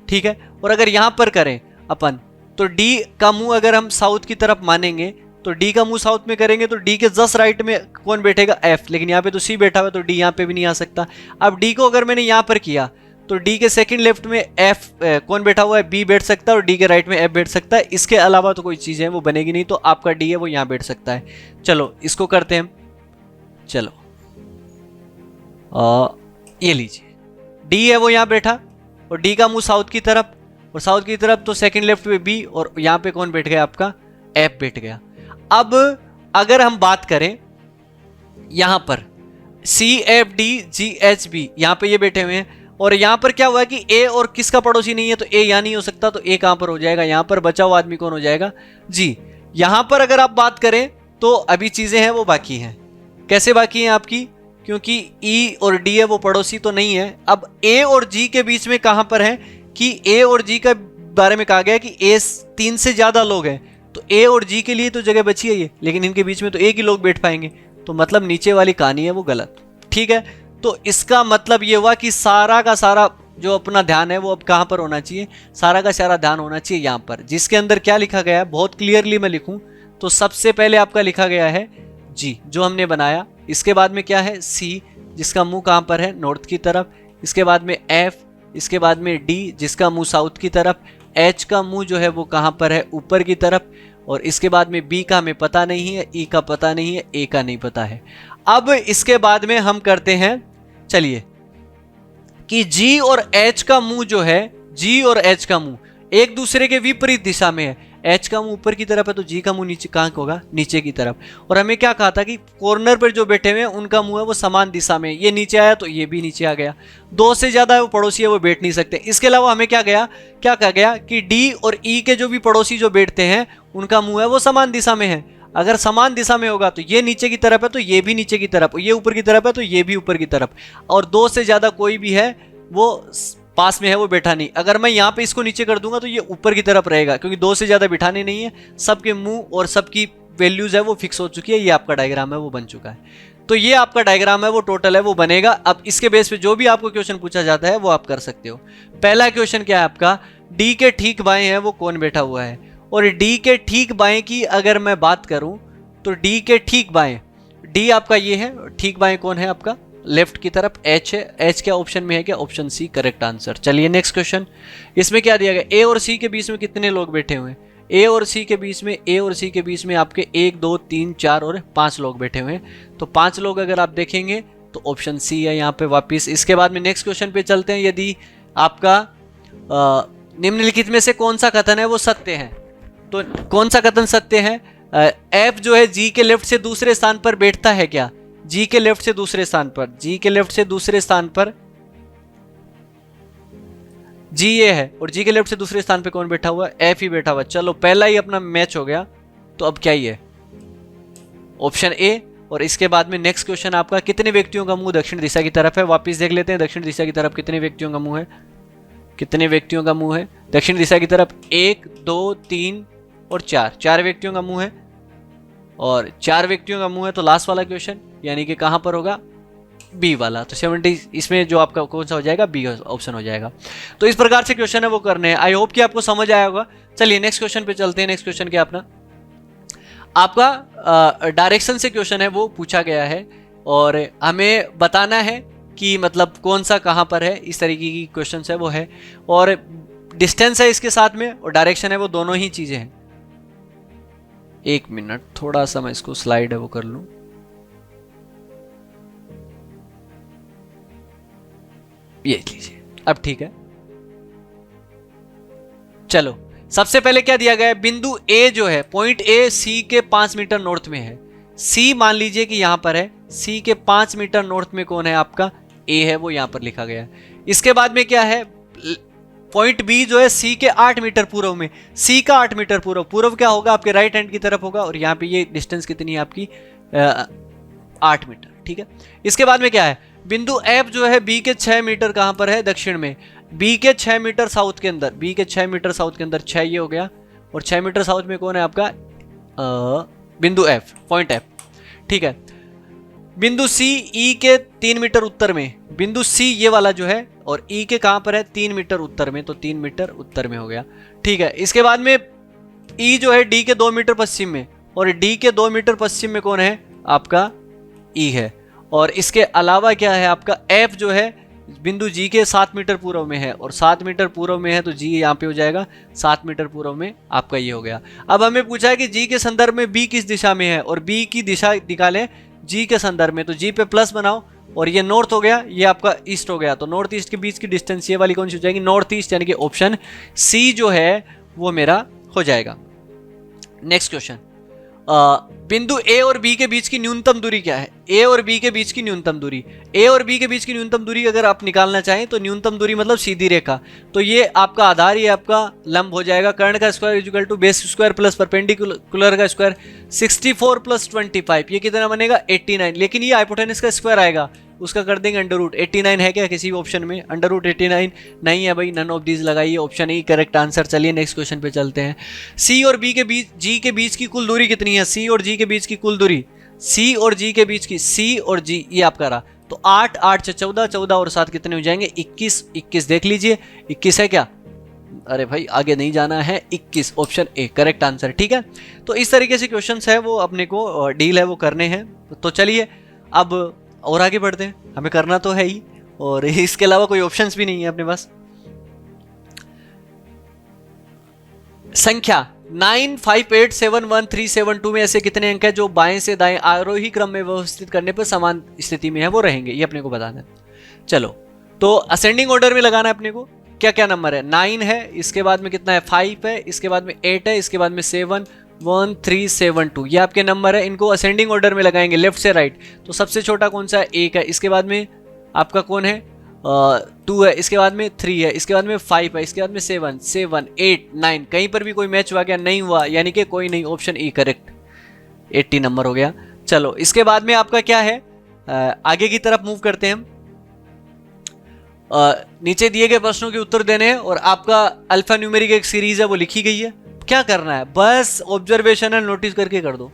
ठीक है। और अगर यहां पर करें अपन तो डी का मुंह अगर हम साउथ की तरफ मानेंगे तो डी का मुंह साउथ में करेंगे तो डी के जस्ट राइट में कौन बैठेगा, एफ, लेकिन यहाँ पे तो सी बैठा हुआ है तो डी यहाँ पे भी नहीं आ सकता। अब डी को अगर मैंने यहाँ पर किया तो डी के सेकंड लेफ्ट में एफ कौन बैठा हुआ है, बी बैठ सकता है, और डी के राइट में एफ बैठ सकता है। इसके अलावा तो कोई चीज़ है वो बनेगी नहीं, तो आपका डी है वो यहाँ बैठ सकता है। चलो इसको करते हैं, चलो ये लीजिए, डी है वो यहाँ बैठा और डी का मुंह साउथ की तरफ, और साउथ की तरफ तो सेकंड लेफ्ट में बी, और यहाँ पे कौन बैठ गया आपका, एफ बैठ गया। अब अगर हम बात करें यहां पर C F D G H B, यहां पे ये बैठे हुए हैं, और यहां पर क्या हुआ है कि ए और किसका पड़ोसी नहीं है, तो ए यहां नहीं हो सकता, तो ए कहां पर हो जाएगा, यहां पर बचा हुआ आदमी कौन हो जाएगा, जी। यहां पर अगर आप बात करें तो अभी चीजें हैं वो बाकी हैं। कैसे बाकी हैं आपकी, क्योंकि ई और डी है वो पड़ोसी तो नहीं है। अब ए और जी के बीच में कहां पर है कि ए और जी के बारे में कहा गया है कि ए 3 से ज्यादा लोग हैं, तो ए और जी के लिए तो जगह बची है ये, लेकिन इनके बीच में तो एक ही लोग बैठ पाएंगे, तो मतलब नीचे वाली कहानी है वो गलत, ठीक है। तो इसका मतलब ये हुआ कि सारा का सारा जो अपना ध्यान है वो अब कहां पर होना चाहिए, सारा का सारा ध्यान होना चाहिए यहां पर, जिसके अंदर क्या लिखा गया है बहुत क्लियरली मैं लिखूं तो सबसे पहले आपका लिखा गया है जी, जो हमने बनाया। इसके बाद में क्या है, सी, जिसका मुंह कहां पर है, नॉर्थ की तरफ। इसके बाद में एफ, इसके बाद में डी, जिसका मुंह साउथ की तरफ। एच का मुंह जो है वो कहां पर है, ऊपर की तरफ। और इसके बाद में बी का हमें पता नहीं है, ई का पता नहीं है, ए का नहीं पता है। अब इसके बाद में हम करते हैं, चलिए, कि जी और एच का मुंह जो है, जी और एच का मुंह एक दूसरे के विपरीत दिशा में है। एच का मुंह ऊपर की तरफ है तो जी का मुंह नीचे कहां होगा, नीचे की तरफ। और हमें क्या कहा था कि कॉर्नर पर जो बैठे हुए हैं उनका मुंह है वो समान दिशा में, ये नीचे आया तो ये भी नीचे आ गया। 2 से ज्यादा वो पड़ोसी है वो बैठ नहीं सकते। इसके अलावा हमें क्या कहा गया कि डी और ई के जो भी पड़ोसी जो बैठते हैं उनका मुंह है वो समान दिशा में है। अगर समान दिशा में होगा तो ये नीचे की तरफ है तो ये भी नीचे की तरफ, ये ऊपर की तरफ है तो ये भी ऊपर की तरफ, और 2 से ज्यादा कोई भी है वो पास में है वो बैठा नहीं। अगर मैं यहाँ पे इसको नीचे कर दूंगा तो ये ऊपर की तरफ रहेगा, क्योंकि 2 से ज्यादा बिठाने नहीं है, सबके मुंह और सबकी वैल्यूज है वो फिक्स हो चुकी है। ये आपका डायग्राम है वो बन चुका है। तो ये आपका डायग्राम है वो टोटल है वो बनेगा। अब इसके बेस पे जो भी आपको क्वेश्चन पूछा जाता है वो आप कर सकते हो। पहला क्वेश्चन क्या है आपका, डी के ठीक बाएं है वो कौन बैठा हुआ है, और डी के ठीक बाएं की अगर मैं बात करूं तो डी के ठीक बाएं, डी आपका ये है, ठीक बाएं कौन है आपका, लेफ्ट की तरफ एच है। एच क्या ऑप्शन में है, क्या ऑप्शन सी करेक्ट आंसर। चलिए नेक्स्ट क्वेश्चन, इसमें क्या दिया गया, ए और सी के बीच में कितने लोग बैठे हुए हैं, ए और सी के बीच में आपके 1 2 3 4 और 5 लोग बैठे हुए हैं। तो 5 लोग अगर आप देखेंगे तो ऑप्शन सी है यहाँ पे वापिस। इसके बाद में नेक्स्ट क्वेश्चन पे चलते हैं, यदि आपका निम्नलिखित में से कौन सा कथन है वो सत्य है, तो कौन सा कथन सत्य है, एफ जो है जी के लेफ्ट से दूसरे स्थान पर बैठता है क्या, जी के लेफ्ट से दूसरे स्थान पर, जी के लेफ्ट से दूसरे स्थान पर जी ये है, और जी के लेफ्ट से दूसरे स्थान पे कौन बैठा हुआ है, एफ ही बैठा हुआ। चलो पहला ही अपना मैच हो गया, तो अब क्या ही है, ऑप्शन ए। और इसके बाद में नेक्स्ट क्वेश्चन आपका, कितने व्यक्तियों का मुंह दक्षिण दिशा की तरफ है, वापिस देख लेते हैं दक्षिण दिशा की तरफ कितने व्यक्तियों का मुंह है, कितने व्यक्तियों का मुंह है दक्षिण दिशा की तरफ, 1 2 3 और 4 व्यक्तियों का मुंह है, और 4 व्यक्तियों का मुंह है। तो लास्ट वाला क्वेश्चन यानी कि कहां पर होगा, बी वाला। तो 70 इसमें जो आपका कौन सा हो जाएगा, बी ऑप्शन हो जाएगा। तो इस प्रकार से क्वेश्चन है वो करने हैं। आई होप कि आपको समझ आया होगा। चलिए नेक्स्ट क्वेश्चन पे चलते हैं। नेक्स्ट क्वेश्चन क्या अपना, आपका डायरेक्शन से क्वेश्चन है वो पूछा गया है, और हमें बताना है कि मतलब कौन सा कहां पर है, इस तरीके की क्वेश्चन है वो है, और डिस्टेंस है इसके साथ में, और डायरेक्शन है वो दोनों ही चीजें हैं। 1 मिनट, थोड़ा सा मैं इसको स्लाइड है वो कर लूं। ये लीजिए, अब ठीक है। चलो सबसे पहले क्या दिया गया है, बिंदु ए जो है, पॉइंट ए सी के 5 मीटर नॉर्थ में है। सी मान लीजिए कि यहां पर है, सी के 5 मीटर नॉर्थ में कौन है आपका, ए है, वो यहां पर लिखा गया है। इसके बाद में क्या है, पॉइंट बी जो है सी के 8 मीटर पूर्व में, सी का 8 मीटर पूर्व, पूर्व क्या होगा आपके राइट हैंड की तरफ होगा, और यहाँ पे ये डिस्टेंस कितनी है आपकी 8 मीटर, ठीक है। इसके बाद में क्या है, बिंदु एफ जो है बी के 6 मीटर कहां पर है, दक्षिण में, बी के 6 मीटर साउथ के अंदर, बी के 6 मीटर साउथ के अंदर, 6 ये हो गया, और 6 मीटर साउथ में कौन है आपका बिंदु एफ, पॉइंट एफ, ठीक है। बिंदु सी ई के 3 मीटर उत्तर में, बिंदु सी ये वाला जो है, और ई के कहां पर है 3 मीटर उत्तर में, तो 3 मीटर उत्तर में हो गया, ठीक है। इसके बाद में ई जो है डी के 2 मीटर पश्चिम में, और डी के 2 मीटर पश्चिम में कौन है? आपका ई है। और इसके अलावा क्या है? आपका एफ जो है बिंदु जी के 7 मीटर पूर्व में है, और 7 मीटर पूर्व में है तो जी यहाँ पे हो जाएगा 7 मीटर पूर्व में, आपका ये हो गया। अब हमें पूछा है कि जी के संदर्भ में बी किस दिशा में है, और बी की दिशा निकालें जी के संदर्भ में, तो जी पे प्लस बनाओ, और ये नॉर्थ हो गया, ये आपका ईस्ट हो गया, तो नॉर्थ ईस्ट के बीच की डिस्टेंस ये वाली कौन सी हो जाएगी? नॉर्थ ईस्ट, यानी कि ऑप्शन सी जो है वो मेरा हो जाएगा। नेक्स्ट क्वेश्चन, बिंदु ए और बी के बीच की न्यूनतम दूरी क्या है? ए और बी के बीच की न्यूनतम दूरी, ए और बी के बीच की न्यूनतम दूरी अगर आप निकालना चाहें तो न्यूनतम दूरी मतलब सीधी रेखा, तो ये आपका आधार, ये आपका लंब हो जाएगा। कर्ण का square equal to base square plus perpendicular का स्क्वायर, 64 प्लस 25, ये कितना बनेगा? 89। लेकिन ये हाइपोटेनस का स्क्वायर आएगा, उसका कर देंगे अंडर रूट। 89 है क्या किसी भी ऑप्शन में? अंडर रूट 89 नहीं है भाई, नन ऑफ दीज लगाइए, ऑप्शन ई करेक्ट आंसर। चलिए नेक्स्ट क्वेश्चन पे चलते हैं। सी और बी के बीच, जी के बीच की कुल दूरी कितनी है? सी और जी के बीच की कुल दूरी, सी और जी के बीच की, सी और जी ये आपका रहा, तो 8 8 से 14, 14 और 7 कितने हो जाएंगे? 21। 21 देख लीजिए, 21 है क्या? अरे भाई आगे नहीं जाना है, 21 ऑप्शन ए करेक्ट आंसर। ठीक है, तो इस तरीके से क्वेश्चंस है वो अपने को डील है वो करने हैं। तो चलिए अब और आगे बढ़ते हैं, हमें करना तो है ही, और इसके अलावा कोई ऑप्शंस भी नहीं है अपने पास। संख्या 9 5 8 7 1 3 7 2 में ऐसे कितने अंक है जो बाएं से दाएं आरोही क्रम में व्यवस्थित करने पर समान स्थिति में है वो रहेंगे, ये अपने को बताना है। चलो तो असेंडिंग ऑर्डर में लगाना है अपने को। क्या क्या नंबर है? 9 है, इसके बाद में कितना है? 5 है, इसके बाद में 8 है, इसके बाद में 7 1 3 7 2, ये आपके नंबर है। इनको असेंडिंग ऑर्डर में लगाएंगे लेफ्ट से राइट। तो सबसे छोटा कौन सा है? 1 है, इसके बाद में आपका कौन है? 2 है, इसके बाद में 3 है, इसके बाद में 5 है, इसके बाद में 7 7 8 9, कहीं पर भी कोई मैच हुआ क्या? नहीं हुआ, यानी कि कोई नहीं, ऑप्शन ई करेक्ट। 80 नंबर हो गया। चलो इसके बाद में आपका क्या है? आगे की तरफ मूव करते हैं हम। नीचे दिए गए प्रश्नों के उत्तर देने हैं, और आपका अल्फा न्यूमेरिक एक सीरीज है वो लिखी गई है। क्या करना है? बस ऑब्जर्वेशन है, नोटिस करके कर दो।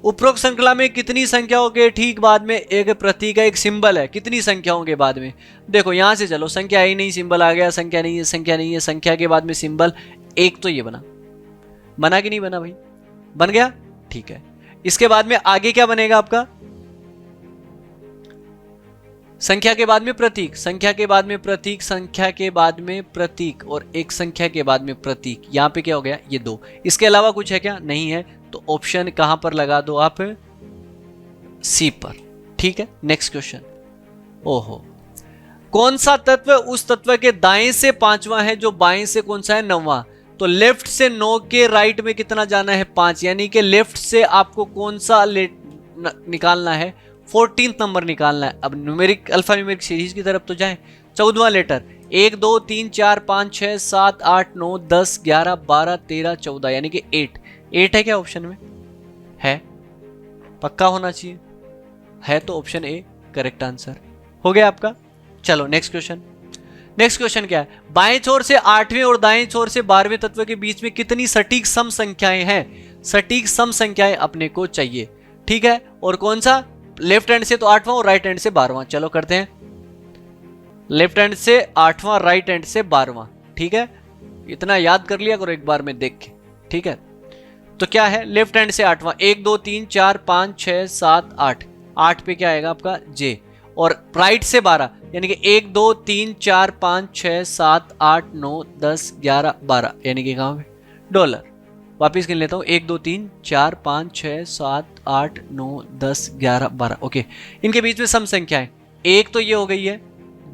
उपरोक्त श्रृंखला में कितनी संख्याओं के ठीक बाद में एक प्रतीक है, एक सिंबल है? कितनी संख्याओं के बाद में? देखो यहां से चलो, संख्या ही नहीं, सिंबल आ गया, संख्या नहीं है, संख्या नहीं है, संख्या के बाद में सिंबल, एक तो ये बना कि नहीं बना भाई? बन गया, ठीक है। इसके बाद में आगे क्या बनेगा आपका? संख्या के बाद में प्रतीक, संख्या के बाद में प्रतीक, संख्या के बाद में प्रतीक, और एक संख्या के बाद में प्रतीक। यहां पे क्या हो गया? ये 2। इसके अलावा कुछ है क्या? नहीं है, तो ऑप्शन कहां पर लगा दो आप? सी पर। ठीक है, नेक्स्ट क्वेश्चन। ओहो, कौन सा तत्व उस तत्व के दाएं से 5वां है जो बाएं से कौन सा है? 9वां। तो लेफ्ट से 9 के राइट में कितना जाना है? 5, यानी कि लेफ्ट से आपको कौन सा निकालना है? 14 नंबर निकालना है। अब न्यूमेरिक अल्फा न्यूमेरिक सीरीज की तरफ तो जाएं। 14वां लेटर, 1 2 3 4 5 6 7 8 9 10 11 12 13 14, यानी कि 8 है क्या ऑप्शन में? है, पक्का होना चाहिए, है तो ऑप्शन ए करेक्ट आंसर हो गया आपका। चलो नेक्स्ट क्वेश्चन। नेक्स्ट क्वेश्चन क्या है? बाएं छोर से 8वें और दाएं छोर से 12वें तत्व के बीच में कितनी सटीक सम संख्याएं हैं? सटीक सम संख्याएं अपने को चाहिए। ठीक है, और कौन सा? लेफ्ट हैंड से तो 8वां और राइट हैंड से 12वां। चलो करते हैं, लेफ्ट हैंड से 8वां, राइट हैंड से 12वां। ठीक है, इतना याद कर लिया करो एक बार में देख के। ठीक है, तो क्या है? लेफ्ट हैंड से 8वां, 1 2 3 4 5 6 7 8, 8 पे क्या आएगा आपका? जे। और राइट से 12, यानी कि 1 2 3 4 5 6 7 8 9 10 11 12, यानी कि कहां पे? डॉलर। वापिस गिन लेता हूं, 1 2 3 4 5 6 7 8 9 10 11 12। ओके, इनके बीच में सम संख्या है। 1 तो ये हो गई है,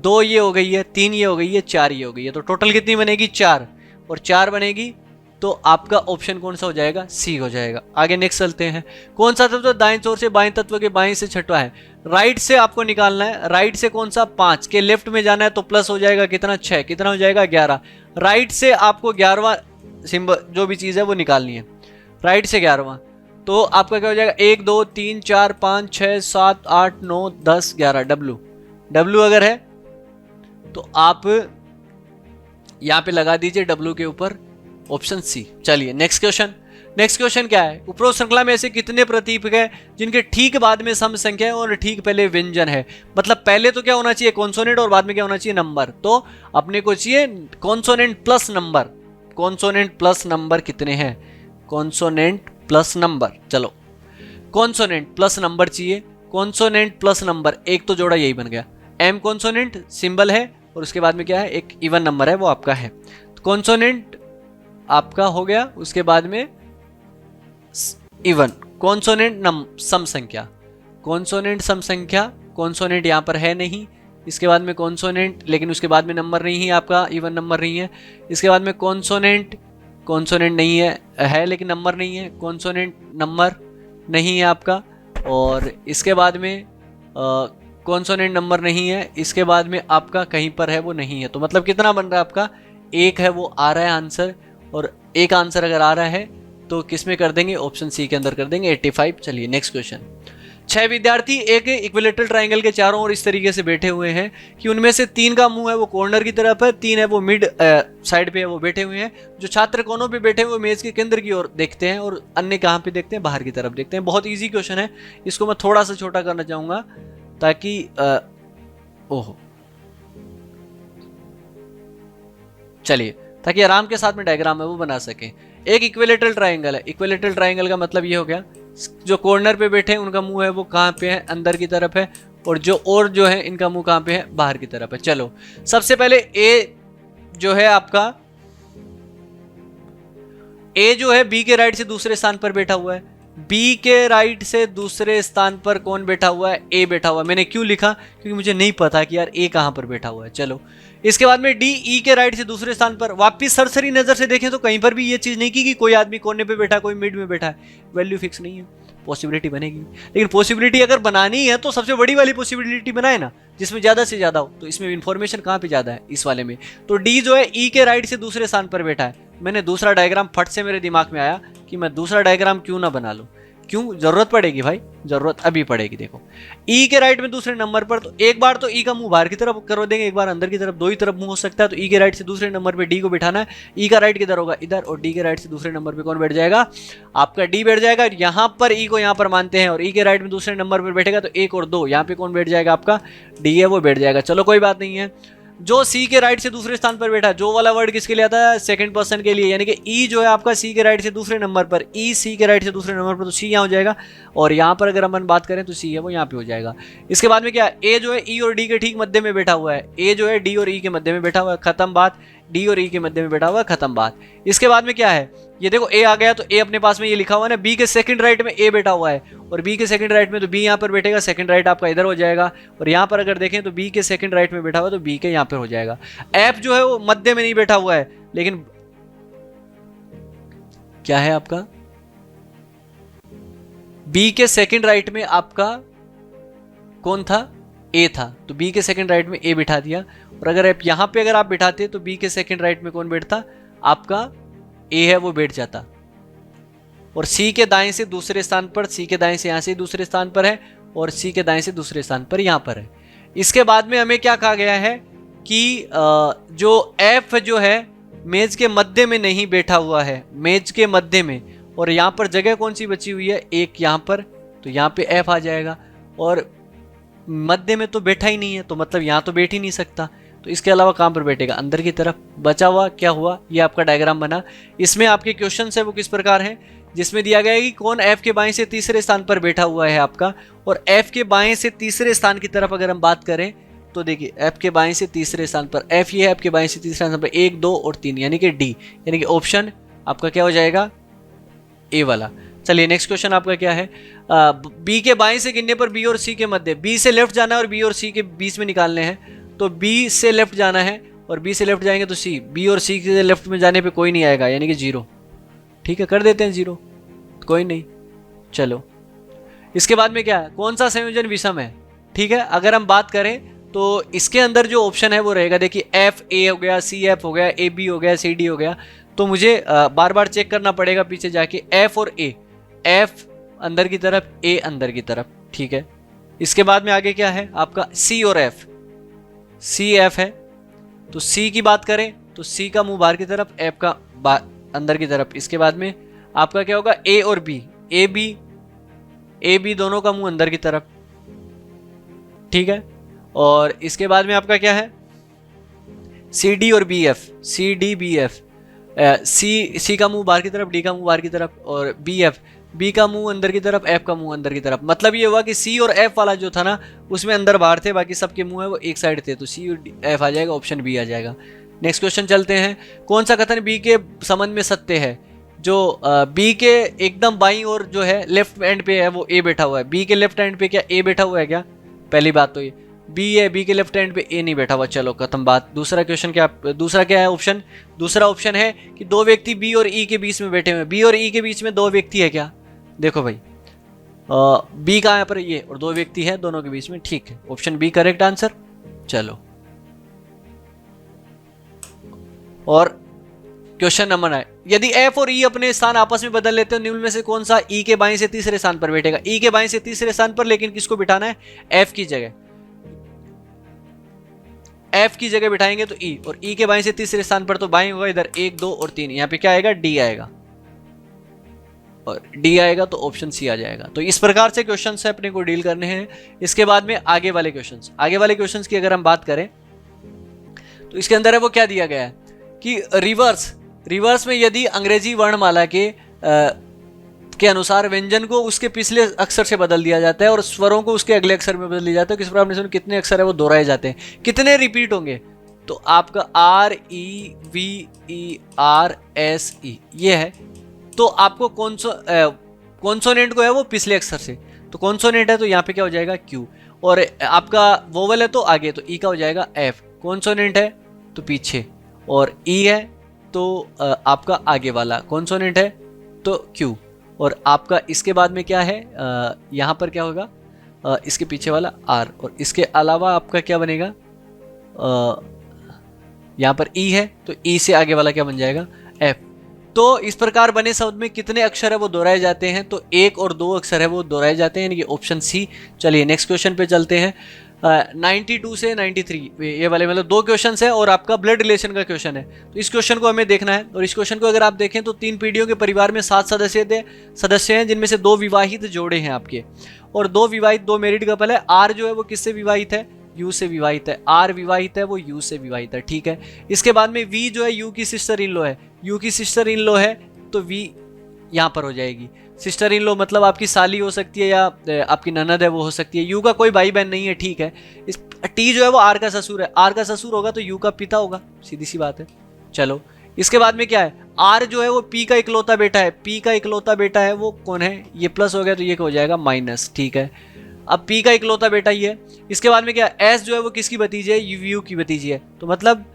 2 ये हो गई है, 3 ये हो गई है, 4 ये हो गई है, तो टोटल कितनी बनेगी? 4, और 4 बनेगी तो आपका ऑप्शन कौन सा हो जाएगा? सी हो जाएगा। आगे नेक्स्ट चलते हैं। कौन सा तत्व दाएं छोर से बाएं तत्व के बाएं से छठवां है? राइट से आपको निकालना है। राइट से कौन सा? 5 के लेफ्ट में जाना है तो प्लस हो जाएगा कितना? 6, कितना हो जाएगा? 11। राइट से आपको 11वां सिंबल जो भी चीज है वो निकालनी है, राइट से 11वां, तो आपका क्या हो जाएगा? 1 2 3 4 5 6 7 8 9 10 11, डब्ल्यू अगर है तो आप यहां पे लगा दीजिए डब्ल्यू के ऊपर ऑप्शन सी। चलिए नेक्स्ट क्वेश्चन। नेक्स्ट क्वेश्चन क्या है? उपरोक्त श्रृंखला में ऐसे कितने प्रतीक है जिनके ठीक बाद में सम संख्या है और ठीक पहले व्यंजन है? मतलब पहले तो क्या होना चाहिए? कॉन्सोनेंट, और बाद में क्या होना चाहिए? नंबर। तो अपने को चाहिए consonant plus number. Consonant plus number कितने हैं? Consonant plus number. चलो कॉन्सोनेंट प्लस नंबर चाहिए, कॉन्सोनेंट प्लस नंबर, एक तो जोड़ा यही बन गया। एम कॉन्सोनेंट सिंबल है और उसके बाद में क्या है, एक इवन नंबर है वो आपका है। तो कॉन्सोनेंट आपका हो गया, उसके बाद में इवन। कॉन्सोनेंट सम संख्या, कॉन्सोनेंट सम संख्या, कॉन्सोनेंट यहाँ पर है नहीं। इसके बाद में कॉन्सोनेंट, लेकिन उसके बाद में नंबर नहीं है आपका, इवन नंबर नहीं है। इसके बाद में कॉन्सोनेंट, कॉन्सोनेंट नहीं है लेकिन नंबर नहीं है, कॉन्सोनेंट नंबर नहीं है आपका। और इसके बाद में कॉन्सोनेंट नंबर नहीं है, इसके बाद में आपका कहीं पर है वो नहीं है। तो मतलब कितना बन रहा है आपका, एक है वो आ रहा है आंसर। और एक आंसर अगर आ रहा है तो किस में कर देंगे, ऑप्शन सी के अंदर कर देंगे 85। चलिए नेक्स्ट क्वेश्चन। 6 विद्यार्थी एक इक्विलेटरल ट्रायंगल के चारों ओर इस तरीके से बैठे हुए हैं कि उनमें से 3 का मुंह है वो कॉर्नर की तरफ है, 3 है वो मिड साइड पे है वो बैठे हुए हैं। जो छात्र कोनों पे बैठे हुए मेज के केंद्र की ओर देखते हैं और अन्य कहाँ पे देखते हैं, बाहर की तरफ देखते हैं। बहुत इजी क्वेश्चन है, इसको मैं थोड़ा सा छोटा करना चाहूंगा ताकि ओहो, चलिए ताकि आराम के साथ में डायग्राम है वो बना सके। एक इक्विलेटरल ट्रायंगल है, इक्विलेटरल ट्रायंगल का मतलब ये हो गया जो कॉर्नर पे बैठे हैं उनका मुंह है वो कहाँ पे है, अंदर की तरफ है। और जो है इनका मुंह कहाँ पे है, बाहर की तरफ है। चलो सबसे पहले ए जो है आपका, ए जो है बी के राइट से दूसरे स्थान पर बैठा हुआ है। बी के राइट से दूसरे स्थान पर कौन बैठा हुआ है, ए बैठा हुआ है। मैंने क्यों लिखा, क्योंकि मुझे नहीं पता कि यार ए कहां पर बैठा हुआ है। चलो इसके बाद में डी ई के राइट से दूसरे स्थान पर। वापिस सरसरी नजर से देखें तो कहीं पर भी ये चीज नहीं की कि कोई आदमी कोने पे बैठा, कोई मिड में बैठा है। वैल्यू फिक्स नहीं है, पॉसिबिलिटी बनेगी। लेकिन पॉसिबिलिटी अगर बनानी है तो सबसे बड़ी वाली पॉसिबिलिटी बनाए ना, जिसमें ज्यादा से ज्यादा हो। तो इसमें इंफॉर्मेशन कहां पे ज्यादा है, इस वाले में। तो डी जो है ई के राइट से दूसरे स्थान पर बैठा है। मैंने दूसरा डायग्राम फट से मेरे दिमाग में आया कि मैं दूसरा डायग्राम क्यों ना बना लूं। क्यों, जरूरत पड़ेगी भाई, जरूरत अभी पड़ेगी। देखो ई के राइट में दूसरे नंबर पर, तो एक बार तो ई का मुंह बाहर की तरफ कर देंगे, एक बार अंदर की तरफ, दो ही तरफ मुंह हो सकता है। तो ई के राइट से दूसरे नंबर पे डी को बिठाना है। ई का राइट किधर होगा, इधर। और डी के राइट से दूसरे नंबर पे कौन बैठ जाएगा, आपका डी बैठ जाएगा। यहां पर ई को यहां पर मानते हैं और ई के राइट में दूसरे नंबर पर बैठेगा तो 1 और 2, यहां पे कौन बैठ जाएगा, आपका डी है वो बैठ जाएगा। चलो कोई बात नहीं है। जो सी के राइट से दूसरे स्थान पर बैठा, जो वाला वर्ड किसके लिए आता है, सेकंड पर्सन के लिए, यानी कि ई जो है आपका सी के राइट से दूसरे नंबर पर, ई सी के राइट से दूसरे नंबर पर, तो सी यहाँ हो जाएगा। और यहाँ पर अगर हम बात करें तो सी है वो यहाँ पे हो जाएगा। इसके बाद में क्या, ए जो है ई और डी के ठीक मध्य में बैठा हुआ है। ए जो है डी और ई के मध्य में बैठा हुआ है, खत्म बात। डी और ई के मध्य में बैठा हुआ है, खत्म बात। इसके बाद में क्या है, ये देखो ए आ गया तो ए अपने पास में ये लिखा हुआ है ना, बी के सेकंड राइट में ए बैठा हुआ है और बी के सेकंड राइट में, तो बी यहाँ पर बैठेगा, सेकंड राइट आपका इधर हो जाएगा। और यहाँ पर अगर देखें तो बी के सेकंड राइट में बैठा हुआ है तो बी के यहाँ पर हो जाएगा। एफ जो है वो मध्य में नहीं बैठा हुआ है, लेकिन क्या है आपका, बी के सेकंड राइट में आपका कौन था, ए था। तो बी के सेकंड राइट में ए बिठा दिया। और अगर आप यहां पे अगर आप बिठाते तो बी के सेकंड राइट में कौन बैठता, आपका ए है वो बैठ जाता। और सी के दाएं से दूसरे स्थान पर, सी के दाएं से यहां से दूसरे स्थान पर है और सी के दाएं से दूसरे स्थान पर यहां पर है। इसके बाद में हमें क्या कहा गया है कि जो एफ जो है मेज के मध्य में नहीं बैठा हुआ है, मेज के मध्य में। और यहां पर जगह कौन सी बची हुई है, एक यहां पर, तो यहां पे एफ आ जाएगा। और मध्य में तो बैठा ही नहीं है, तो मतलब यहां तो बैठ ही नहीं सकता। तो इसके अलावा कहां पर बैठेगा, अंदर की तरफ। बचा हुआ क्या हुआ, ये आपका डायग्राम बना। इसमें आपके क्वेश्चन है वो किस प्रकार है, जिसमें दिया गया है कि कौन एफ के बाएं से तीसरे स्थान पर बैठा हुआ है आपका। और एफ के बाएं से तीसरे स्थान की तरफ अगर हम बात करें तो देखिए, एफ के बाएं से तीसरे स्थान पर, एफ ये है एफ के बाएं से तीसरे स्थान पर, 1 2 और 3, यानी कि डी, यानी कि ऑप्शन आपका क्या हो जाएगा, ए वाला। चलिए नेक्स्ट क्वेश्चन आपका क्या है, बी के बाएं से गिनने पर बी और सी के मध्य, बी से लेफ्ट जाना है और बी और सी के बीच में निकालने हैं। तो बी से लेफ्ट जाना है और बी से लेफ्ट जाएंगे तो सी, बी और सी के लेफ्ट में जाने पे कोई नहीं आएगा, यानी कि 0। ठीक है, कर देते हैं 0, कोई नहीं। चलो इसके बाद में क्या है, कौन सा संयोजन विषम है। ठीक है, अगर हम बात करें तो इसके अंदर जो ऑप्शन है वो रहेगा, देखिए एफ ए हो गया, सी एफ हो गया, ए बी हो गया, सी डी हो गया। तो मुझे बार बार चेक करना पड़ेगा पीछे जाके, एफ और ए, एफ अंदर की तरफ, ए अंदर की तरफ। ठीक है, इसके बाद में आगे क्या है आपका, सी और एफ, सी एफ है तो सी की बात करें तो सी का मुंह बाहर की तरफ, एफ का अंदर की तरफ। इसके बाद में आपका क्या होगा, ए और बी, ए बी दोनों का मुंह अंदर की तरफ। ठीक है, और इसके बाद में आपका क्या है, सी डी और B F, C D B F. C का मुंह बाहर की तरफ, डी का मुंह बाहर की तरफ, और बी का मुंह अंदर की तरफ, एफ का मुंह अंदर की तरफ। मतलब ये हुआ कि सी और एफ वाला जो था ना उसमें अंदर बाहर थे, बाकी सबके मुंह है वो एक साइड थे, तो सी और एफ आ जाएगा, ऑप्शन बी आ जाएगा। नेक्स्ट क्वेश्चन चलते हैं। कौन सा कथन बी के संबंध में सत्य है? जो बी के एकदम बाईं ओर जो है लेफ्ट हैंड पे है वो ए बैठा हुआ है। बी के लेफ्ट हैंड पे क्या ए बैठा हुआ है क्या? पहली बात तो ये बी है, बी के लेफ्ट हैंड पे ए नहीं बैठा हुआ, चलो खत्म बात। दूसरा क्वेश्चन क्या, दूसरा क्या है ऑप्शन? दूसरा ऑप्शन है कि दो व्यक्ति बी और ई के बीच में बैठे हुए हैं। बी और ई के बीच में दो व्यक्ति है क्या? देखो भाई बी का यहाँ पर ये और दो व्यक्ति है दोनों के बीच में, ठीक है, ऑप्शन बी करेक्ट आंसर। चलो और क्वेश्चन नंबर 9, यदि एफ और ई अपने स्थान आपस में बदल लेते हो निम्न में से कौन सा ई के बाएं से तीसरे स्थान पर बैठेगा? ई के बाएं से तीसरे स्थान पर, लेकिन किसको बिठाना है? एफ की जगह। एफ की जगह बिठाएंगे तो ई, और ई के बाएं से तीसरे स्थान पर तो बाएं होगा इधर 1 2 और 3, यहां पे क्या आएगा? डी आएगा, और डी आएगा तो ऑप्शन सी आ जाएगा। तो इस प्रकार से क्वेश्चन से अपने को डील करने हैं। इसके बाद में आगे वाले क्वेश्चंस की अगर हम बात करें तो इसके अंदर है वो क्या दिया गया है कि रिवर्स में यदि अंग्रेजी वर्णमाला के अनुसार व्यंजन को उसके पिछले अक्षर से बदल दिया जाता है और स्वरों को उसके अगले अक्षर में बदल दिया जाता है, किस प्रकार आपने सुना कितने अक्षर है वो दोहराए जाते हैं, कितने रिपीट होंगे? तो आपका R E V E R S E ये है, तो आपको कॉन्सोनेंट को है वो पिछले अक्षर से, तो कॉन्सोनेंट है तो यहाँ पे क्या हो जाएगा? क्यू, और आपका वोवल है तो आगे, तो ई का हो जाएगा एफ, कॉन्सोनेंट है तो पीछे, और ई है तो आपका आगे वाला, कॉन्सोनेंट है तो क्यू, और आपका इसके बाद में क्या है? यहाँ पर क्या होगा? इसके पीछे वाला आर, और इसके अलावा आपका क्या बनेगा? यहाँ पर ई है तो ई से आगे वाला क्या बन जाएगा? एफ। तो इस प्रकार बने शब्द में कितने अक्षर है वो दोहराए जाते हैं? तो एक और दो अक्षर है वो दोहराए जाते हैं, यानी कि ऑप्शन सी। चलिए नेक्स्ट क्वेश्चन पे चलते हैं। 92 से 93 ये वाले मतलब दो क्वेश्चन है और आपका ब्लड रिलेशन का क्वेश्चन है, तो इस क्वेश्चन को हमें देखना है। और इस क्वेश्चन को अगर आप देखें तो 3 पीढ़ियों के परिवार में 7 सदस्य हैं, जिनमें से 2 विवाहित जोड़े हैं आपके, और 2 विवाहित 2 मैरिड कपल है। आर जो है वो किससे विवाहित है? यू से विवाहित है। आर विवाहित है, वो यू से विवाहित है, ठीक है। इसके बाद में वी जो है यू की सिस्टर इन लॉ है, यू की सिस्टर इन लॉ है तो वी यहाँ पर हो जाएगी। सिस्टर इन लॉ मतलब आपकी साली हो सकती है या आपकी ननद है वो हो सकती है। यू का कोई भाई बहन नहीं है, ठीक है। इस टी जो है वो आर का ससुर है, आर का ससुर होगा तो यू का पिता होगा, सीधी सी बात है। चलो इसके बाद में क्या है? आर जो है वो पी का इकलौता बेटा है, पी का इकलौता बेटा है वो कौन है? ये प्लस हो गया तो ये हो जाएगा माइनस, ठीक है। अब पी का इकलौता बेटा ही है। इसके बाद में क्या? एस जो है वो किसकी भतीजी है? यू की भतीजी है, तो मतलब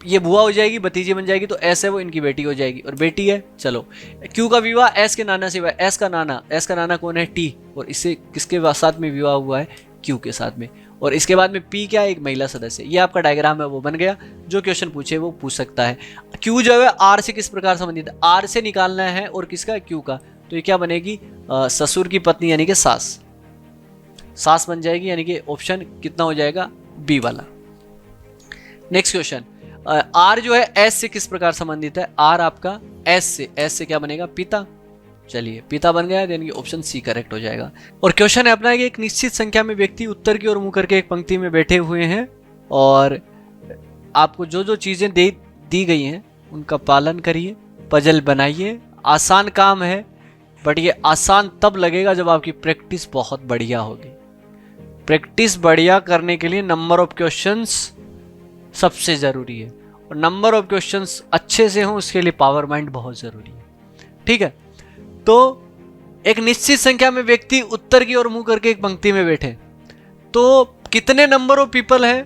ये बुआ हो जाएगी, भतीजी बन जाएगी, तो एस है वो इनकी बेटी हो जाएगी, और बेटी है। चलो क्यू का विवाह एस के नाना से हुआ है, एस का नाना कौन है? टी, और इससे किसके साथ में विवाह हुआ है? क्यू के साथ में। और इसके बाद में पी क्या है? एक महिला सदस्य। ये आपका डायग्राम है वो बन गया, जो क्वेश्चन पूछे वो पूछ सकता है। क्यू जो है आर से किस प्रकार संबंधित है? आर से निकालना है, और किसका? क्यू का, तो ये क्या बनेगी? ससुर की पत्नी यानी कि सास बन जाएगी, यानी कि ऑप्शन कितना हो जाएगा? बी वाला। नेक्स्ट क्वेश्चन, आर जो है एस से किस प्रकार संबंधित है? आर आपका एस से क्या बनेगा? पिता। चलिए पिता बन गया, यानी कि ऑप्शन सी करेक्ट हो जाएगा। और क्वेश्चन है अपना कि एक निश्चित संख्या में व्यक्ति उत्तर की ओर मुंह करके एक पंक्ति में बैठे हुए हैं, और आपको जो जो चीजें दी गई हैं उनका पालन करिए, पजल बनाइए। आसान काम है, बट ये आसान तब लगेगा जब आपकी प्रैक्टिस बहुत बढ़िया होगी। प्रैक्टिस बढ़िया करने के लिए नंबर ऑफ क्वेश्चंस सबसे जरूरी है, और नंबर ऑफ क्वेश्चंस अच्छे से हों उसके लिए पावर माइंड बहुत जरूरी है, ठीक है। तो एक निश्चित संख्या में व्यक्ति उत्तर की ओर मुंह करके एक पंक्ति में बैठे, तो कितने नंबर ऑफ पीपल है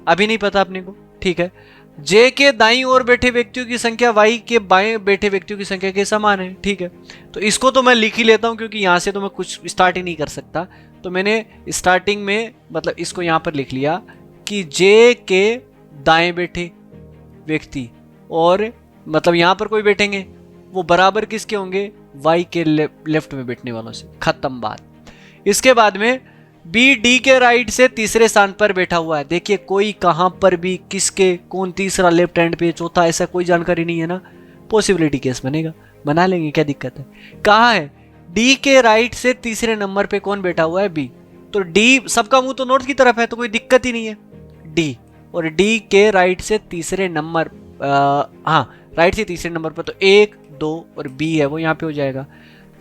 अभी नहीं पता अपने को, ठीक है। जे के दाईं ओर बैठे व्यक्तियों की संख्या वाई के बाएं बैठे व्यक्तियों की संख्या के समान है, ठीक है। तो इसको तो मैं लिख ही लेता हूं, क्योंकि यहां से तो मैं कुछ स्टार्ट ही नहीं कर सकता, तो मैंने स्टार्टिंग में मतलब इसको यहां पर लिख लिया कि जे के दाएं बैठे व्यक्ति, और मतलब यहां पर कोई बैठेंगे वो बराबर किसके होंगे? वाई के लेफ्ट में बैठने वालों से, खत्म बात। इसके बाद में बी डी के राइट से तीसरे स्थान पर बैठा हुआ है। देखिए कोई कहां पर भी किसके कौन तीसरा लेफ्ट हैंड पे चौथा ऐसा कोई जानकारी नहीं है ना, पॉसिबिलिटी केस बनेगा, बना लेंगे, क्या दिक्कत है। कहां है? डी के राइट से तीसरे नंबर पे कौन बैठा हुआ है? बी। तो डी सबका मुंह तो नॉर्थ की तरफ है, तो कोई दिक्कत ही नहीं है, डी। और डी के राइट से तीसरे नंबर हाँ राइट थी तीसरे नंबर पर, तो 1 2 और बी है वो यहाँ पे हो जाएगा।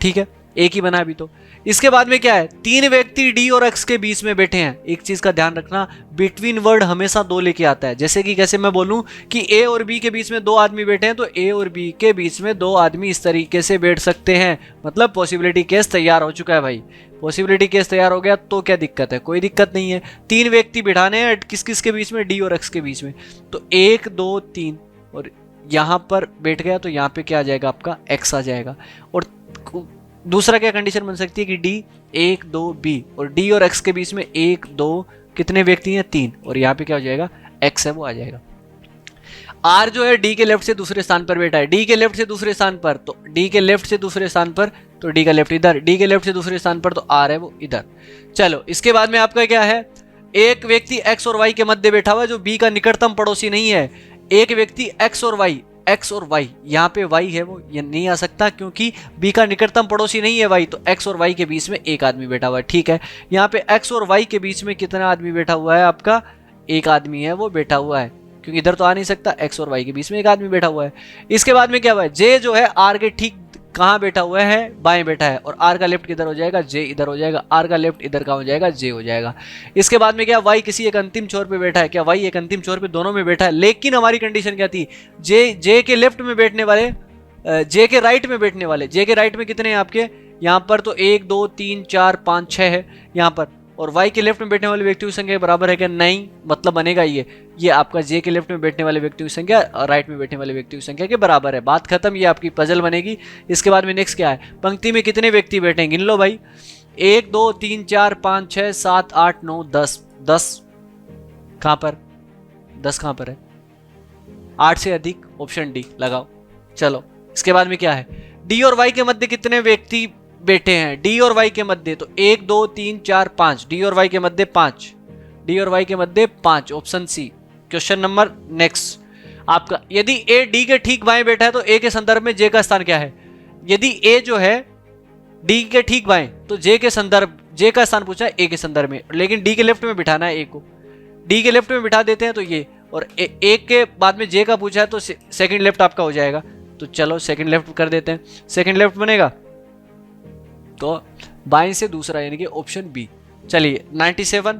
ठीक है, एक ही बना अभी तो। इसके बाद में क्या है, 3 व्यक्ति डी और एक्स के बीच में बैठे हैं। एक चीज का ध्यान रखना, बिटवीन वर्ड हमेशा 2 लेके आता है। जैसे कि कैसे मैं बोलूं कि ए और बी के बीच में 2 आदमी बैठे हैं, तो ए और बी के बीच में 2 आदमी इस तरीके से बैठ सकते हैं, मतलब पॉसिबिलिटी केस तैयार हो चुका है भाई। पॉसिबिलिटी केस तैयार हो गया तो क्या दिक्कत है, कोई दिक्कत नहीं है। 3 व्यक्ति बिठाने हैं किस किस के बीच में, डी और एक्स के बीच में, तो 1 2 3 और यहां पर बैठ गया, तो यहां पे क्या आ जाएगा आपका एक्स आ जाएगा। और दूसरा क्या कंडीशन बन सकती है कि डी 1 2 बी, और डी और एक्स के बीच में 1 2 कितने व्यक्ति हैं 3, और यहाँ पे क्या हो जाएगा एक्स है वो आ जाएगा। आर जो है डी के लेफ्ट से दूसरे स्थान पर बैठा है, डी के लेफ्ट से दूसरे स्थान पर, तो डी के लेफ्ट से दूसरे स्थान पर, तो डी का लेफ्ट इधर, डी के लेफ्ट से दूसरे स्थान पर, तो आर है वो इधर। चलो इसके बाद में आपका क्या है, एक व्यक्ति एक्स और वाई के मध्य बैठा हुआ है जो बी का निकटतम पड़ोसी नहीं है। एक व्यक्ति एक्स और वाई, एक्स और वाई, यहाँ पे वाई है वो ये नहीं आ सकता क्योंकि बी का निकटतम पड़ोसी नहीं है वाई, तो एक्स और वाई के बीच में एक आदमी बैठा हुआ है। ठीक है, यहाँ पे एक्स और वाई के बीच में कितना आदमी बैठा हुआ है आपका, एक आदमी है वो बैठा हुआ है, क्योंकि इधर तो आ नहीं सकता, एक्स और वाई के बीच में एक आदमी बैठा हुआ है। इसके बाद में क्या हुआ है, जे जो है आर के ठीक कहाँ बैठा हुआ है, बाएं बैठा है, और आर का लेफ्ट किधर हो जाएगा, जे इधर हो जाएगा, आर का लेफ्ट इधर का हो जाएगा, जे हो जाएगा। इसके बाद में क्या, वाई किसी एक अंतिम छोर पे बैठा है, क्या वाई एक अंतिम छोर पे दोनों में बैठा है, लेकिन हमारी कंडीशन क्या थी, जे के लेफ्ट में बैठने वाले, जे के राइट में बैठने वाले, जे के राइट में कितने हैं आपके यहाँ पर, तो 1 2 3 4 5 6 है यहाँ पर, और वाई के लेफ्ट में बैठने वाले व्यक्तियों की संख्या बराबर है क्या, नहीं, मतलब बनेगा ये आपका जे के लेफ्ट में बैठने वाले व्यक्तियों की संख्या और राइट में बैठने वाले व्यक्तियों की संख्या के बराबर है। बात खत्म, ये आपकी पजल बनेगी। इसके बाद में नेक्स्ट क्या है, पंक्ति में कितने व्यक्ति बैठे हैं, गिन लो भाई, 1 2 3 4 5 6 7 8 9 10, 10 कहां पर, 10 कहां पर है, 8 से अधिक, ऑप्शन डी लगाओ। चलो इसके बाद में क्या है, डी और वाई के मध्य कितने व्यक्ति बैठे हैं, डी और वाई के मध्य, तो 1 2 3 4 5, डी और वाई के मध्य 5, डी और वाई के मध्य 5, option C. Question number next आपका, यदि ए डी के ठीक बाएं बैठा है तो ए के संदर्भ में जे का स्थान क्या है, यदि ए जो है डी के ठीक बाएं, तो जे के संदर्भ, जे का स्थान पूछा है ए के संदर्भ में, लेकिन डी के लेफ्ट में बिठाना है ए को, डी के लेफ्ट में बिठा देते हैं तो ये, और ए के बाद में जे का पूछा है तो सेकंड लेफ्ट आपका हो जाएगा, तो चलो सेकंड लेफ्ट कर देते हैं, सेकंड लेफ्ट बनेगा तो बाएं से दूसरा यानी कि ऑप्शन बी। चलिए 97,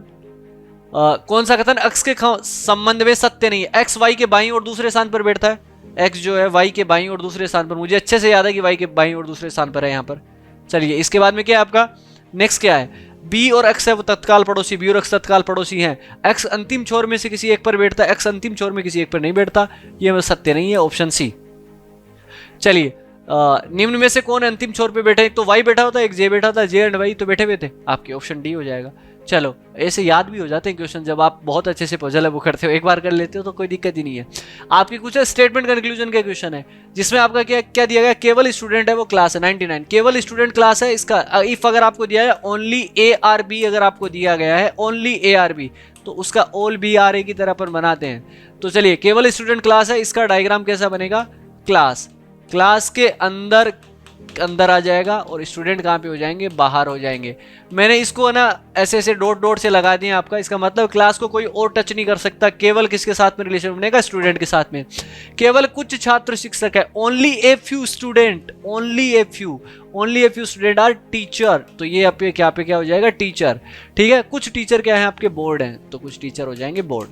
कौन सा कथन एक्स के संबंध में सत्य नहीं है, एक्स वाई के बाईं और दूसरे स्थान पर बैठता है, एक्स जो है वाई के बाईं और दूसरे स्थान पर, मुझे अच्छे से याद है कि वाई के बाईं और दूसरे स्थान पर है यहाँ पर। चलिए इसके बाद में क्या है आपका नेक्स्ट क्या है, बी और एक्स है वो तत्काल पड़ोसी, बी और एक्स तत्काल पड़ोसी हैं, एक्स अंतिम छोर में से किसी एक पर बैठता है, एक्स अंतिम छोर में किसी एक पर नहीं बैठता, ये सत्य नहीं है, ऑप्शन सी। चलिए निम्न में से कौन अंतिम छोर पे बैठा है, एक तो वाई बैठा होता है, एक जे बैठा था, जे एंड वाई तो बैठे हुए थे, आपके ऑप्शन डी हो जाएगा। चलो ऐसे याद भी हो जाते हैं क्वेश्चन, जब आप बहुत अच्छे से पजल है वो करते हो, एक बार कर लेते हो तो कोई दिक्कत ही नहीं है। आपकी कुछ स्टेटमेंट कंक्लूजन का क्वेश्चन है जिसमें आपका क्या क्या दिया गया, केवल स्टूडेंट है वो क्लास है 99, केवल स्टूडेंट क्लास है, इसका इफ अगर आपको दिया है ओनली ए आर बी, अगर आपको दिया गया है ओनली ए आर बी, तो उसका ऑल बी आर ए की तरह अपन बनाते हैं। तो चलिए केवल स्टूडेंट क्लास है, इसका डायग्राम कैसा बनेगा, क्लास, क्लास के अंदर अंदर आ जाएगा और स्टूडेंट कहाँ पे हो जाएंगे, बाहर हो जाएंगे। मैंने इसको ना ऐसे ऐसे डॉट डॉट से लगा दिए आपका, इसका मतलब क्लास को कोई और टच नहीं कर सकता, केवल किसके साथ में रिलेशन बनेगा, स्टूडेंट के साथ में। केवल कुछ छात्र शिक्षक है, only a few student, only a few student are teacher, तो ये आपके क्या पे क्या हो जाएगा, टीचर। ठीक है, कुछ टीचर क्या है आपके, बोर्ड हैं, तो कुछ टीचर हो जाएंगे बोर्ड।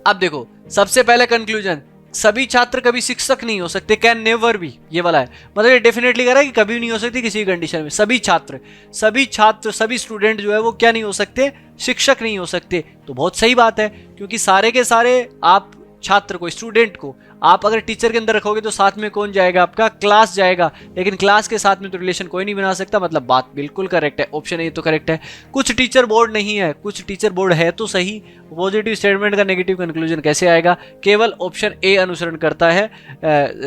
अब देखो सबसे पहले कंक्लूजन, सभी छात्र कभी शिक्षक नहीं हो सकते, कैन नेवर बी, ये वाला है, मतलब ये डेफिनेटली कह रहा है कि कभी नहीं हो सकती किसी कंडीशन में। सभी छात्र सभी स्टूडेंट जो है वो क्या नहीं हो सकते, शिक्षक नहीं हो सकते। तो बहुत सही बात है, क्योंकि सारे के सारे आप छात्र को, स्टूडेंट को आप अगर टीचर के अंदर रखोगे तो साथ में कौन जाएगा, आपका क्लास जाएगा, लेकिन क्लास के साथ में तो रिलेशन कोई नहीं बना सकता, मतलब बात बिल्कुल करेक्ट है, ऑप्शन ए तो करेक्ट है। कुछ टीचर बोर्ड नहीं है, कुछ टीचर बोर्ड है तो सही, पॉजिटिव स्टेटमेंट का नेगेटिव कंक्लूजन कैसे आएगा, केवल ऑप्शन ए अनुसरण करता है,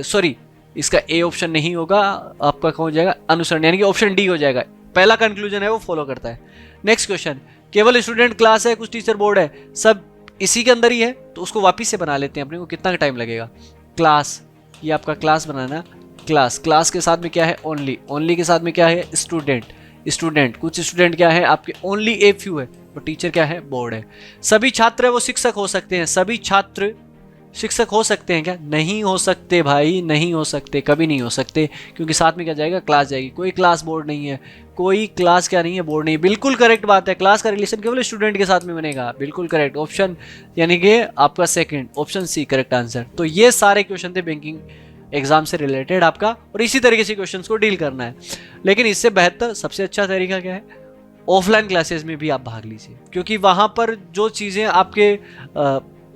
सॉरी इसका ए ऑप्शन नहीं होगा, आपका कौन हो जाएगा, अनुसरण, यानी कि ऑप्शन डी हो जाएगा, पहला कंक्लूजन है वो फॉलो करता है। नेक्स्ट क्वेश्चन, केवल स्टूडेंट क्लास है, कुछ टीचर बोर्ड है, सब इसी के अंदर ही है, तो उसको वापिस से बना लेते हैं, अपने को कितना टाइम लगेगा, क्लास, ये आपका क्लास बनाना, क्लास के साथ में क्या है, ओनली के साथ में क्या है, स्टूडेंट, कुछ स्टूडेंट क्या है आपके, ओनली ए फ्यू है, और टीचर क्या है, बोर्ड है। सभी छात्र है वो शिक्षक हो सकते हैं, सभी छात्र शिक्षक हो सकते हैं क्या? नहीं हो सकते भाई, नहीं हो सकते, कभी नहीं हो सकते, क्योंकि साथ में क्या जाएगा, क्लास जाएगी। कोई क्लास बोर्ड नहीं है, कोई क्लास क्या नहीं है, बोर्ड नहीं है। बिल्कुल करेक्ट बात है, क्लास का रिलेशन केवल स्टूडेंट के साथ में बनेगा। बिल्कुल करेक्ट ऑप्शन, यानी कि आपका second option C correct answer. तो ये सारे क्वेश्चन थे बैंकिंग एग्जाम से रिलेटेड आपका, और इसी तरीके से क्वेश्चंस को डील करना है। लेकिन इससे बेहतर सबसे अच्छा तरीका क्या है, ऑफलाइन क्लासेस में भी आप भाग लीजिए, क्योंकि वहां पर जो चीज़ें आपके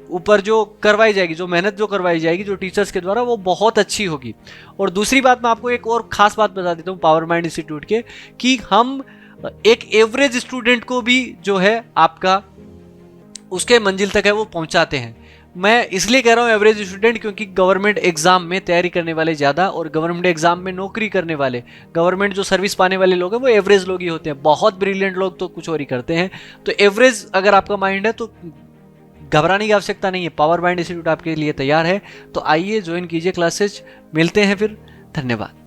ऊपर जो करवाई जाएगी, जो मेहनत जो करवाई जाएगी जो टीचर्स के द्वारा, वो बहुत अच्छी होगी। और दूसरी बात मैं आपको एक और खास बात बता देता हूँ पावर माइंड इंस्टीट्यूट के, कि हम एक एवरेज स्टूडेंट को भी जो है आपका उसके मंजिल तक है वो पहुंचाते हैं। मैं इसलिए कह रहा हूँ एवरेज स्टूडेंट, क्योंकि गवर्नमेंट एग्जाम में तैयारी करने वाले ज़्यादा, और गवर्नमेंट एग्जाम में नौकरी करने वाले, गवर्नमेंट जो सर्विस पाने वाले लोग हैं वो एवरेज लोग ही होते हैं। बहुत ब्रिलियंट लोग तो कुछ और ही करते हैं। तो एवरेज अगर आपका माइंड है तो घबराने की आवश्यकता नहीं है, पावर माइंड इंस्टीट्यूट आपके लिए तैयार है। तो आइए ज्वाइन कीजिए क्लासेज, मिलते हैं फिर, धन्यवाद।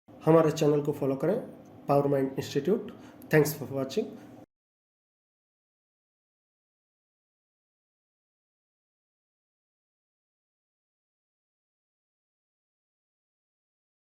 हमारे चैनल को फॉलो करें, power mind institute. Thanks for watching.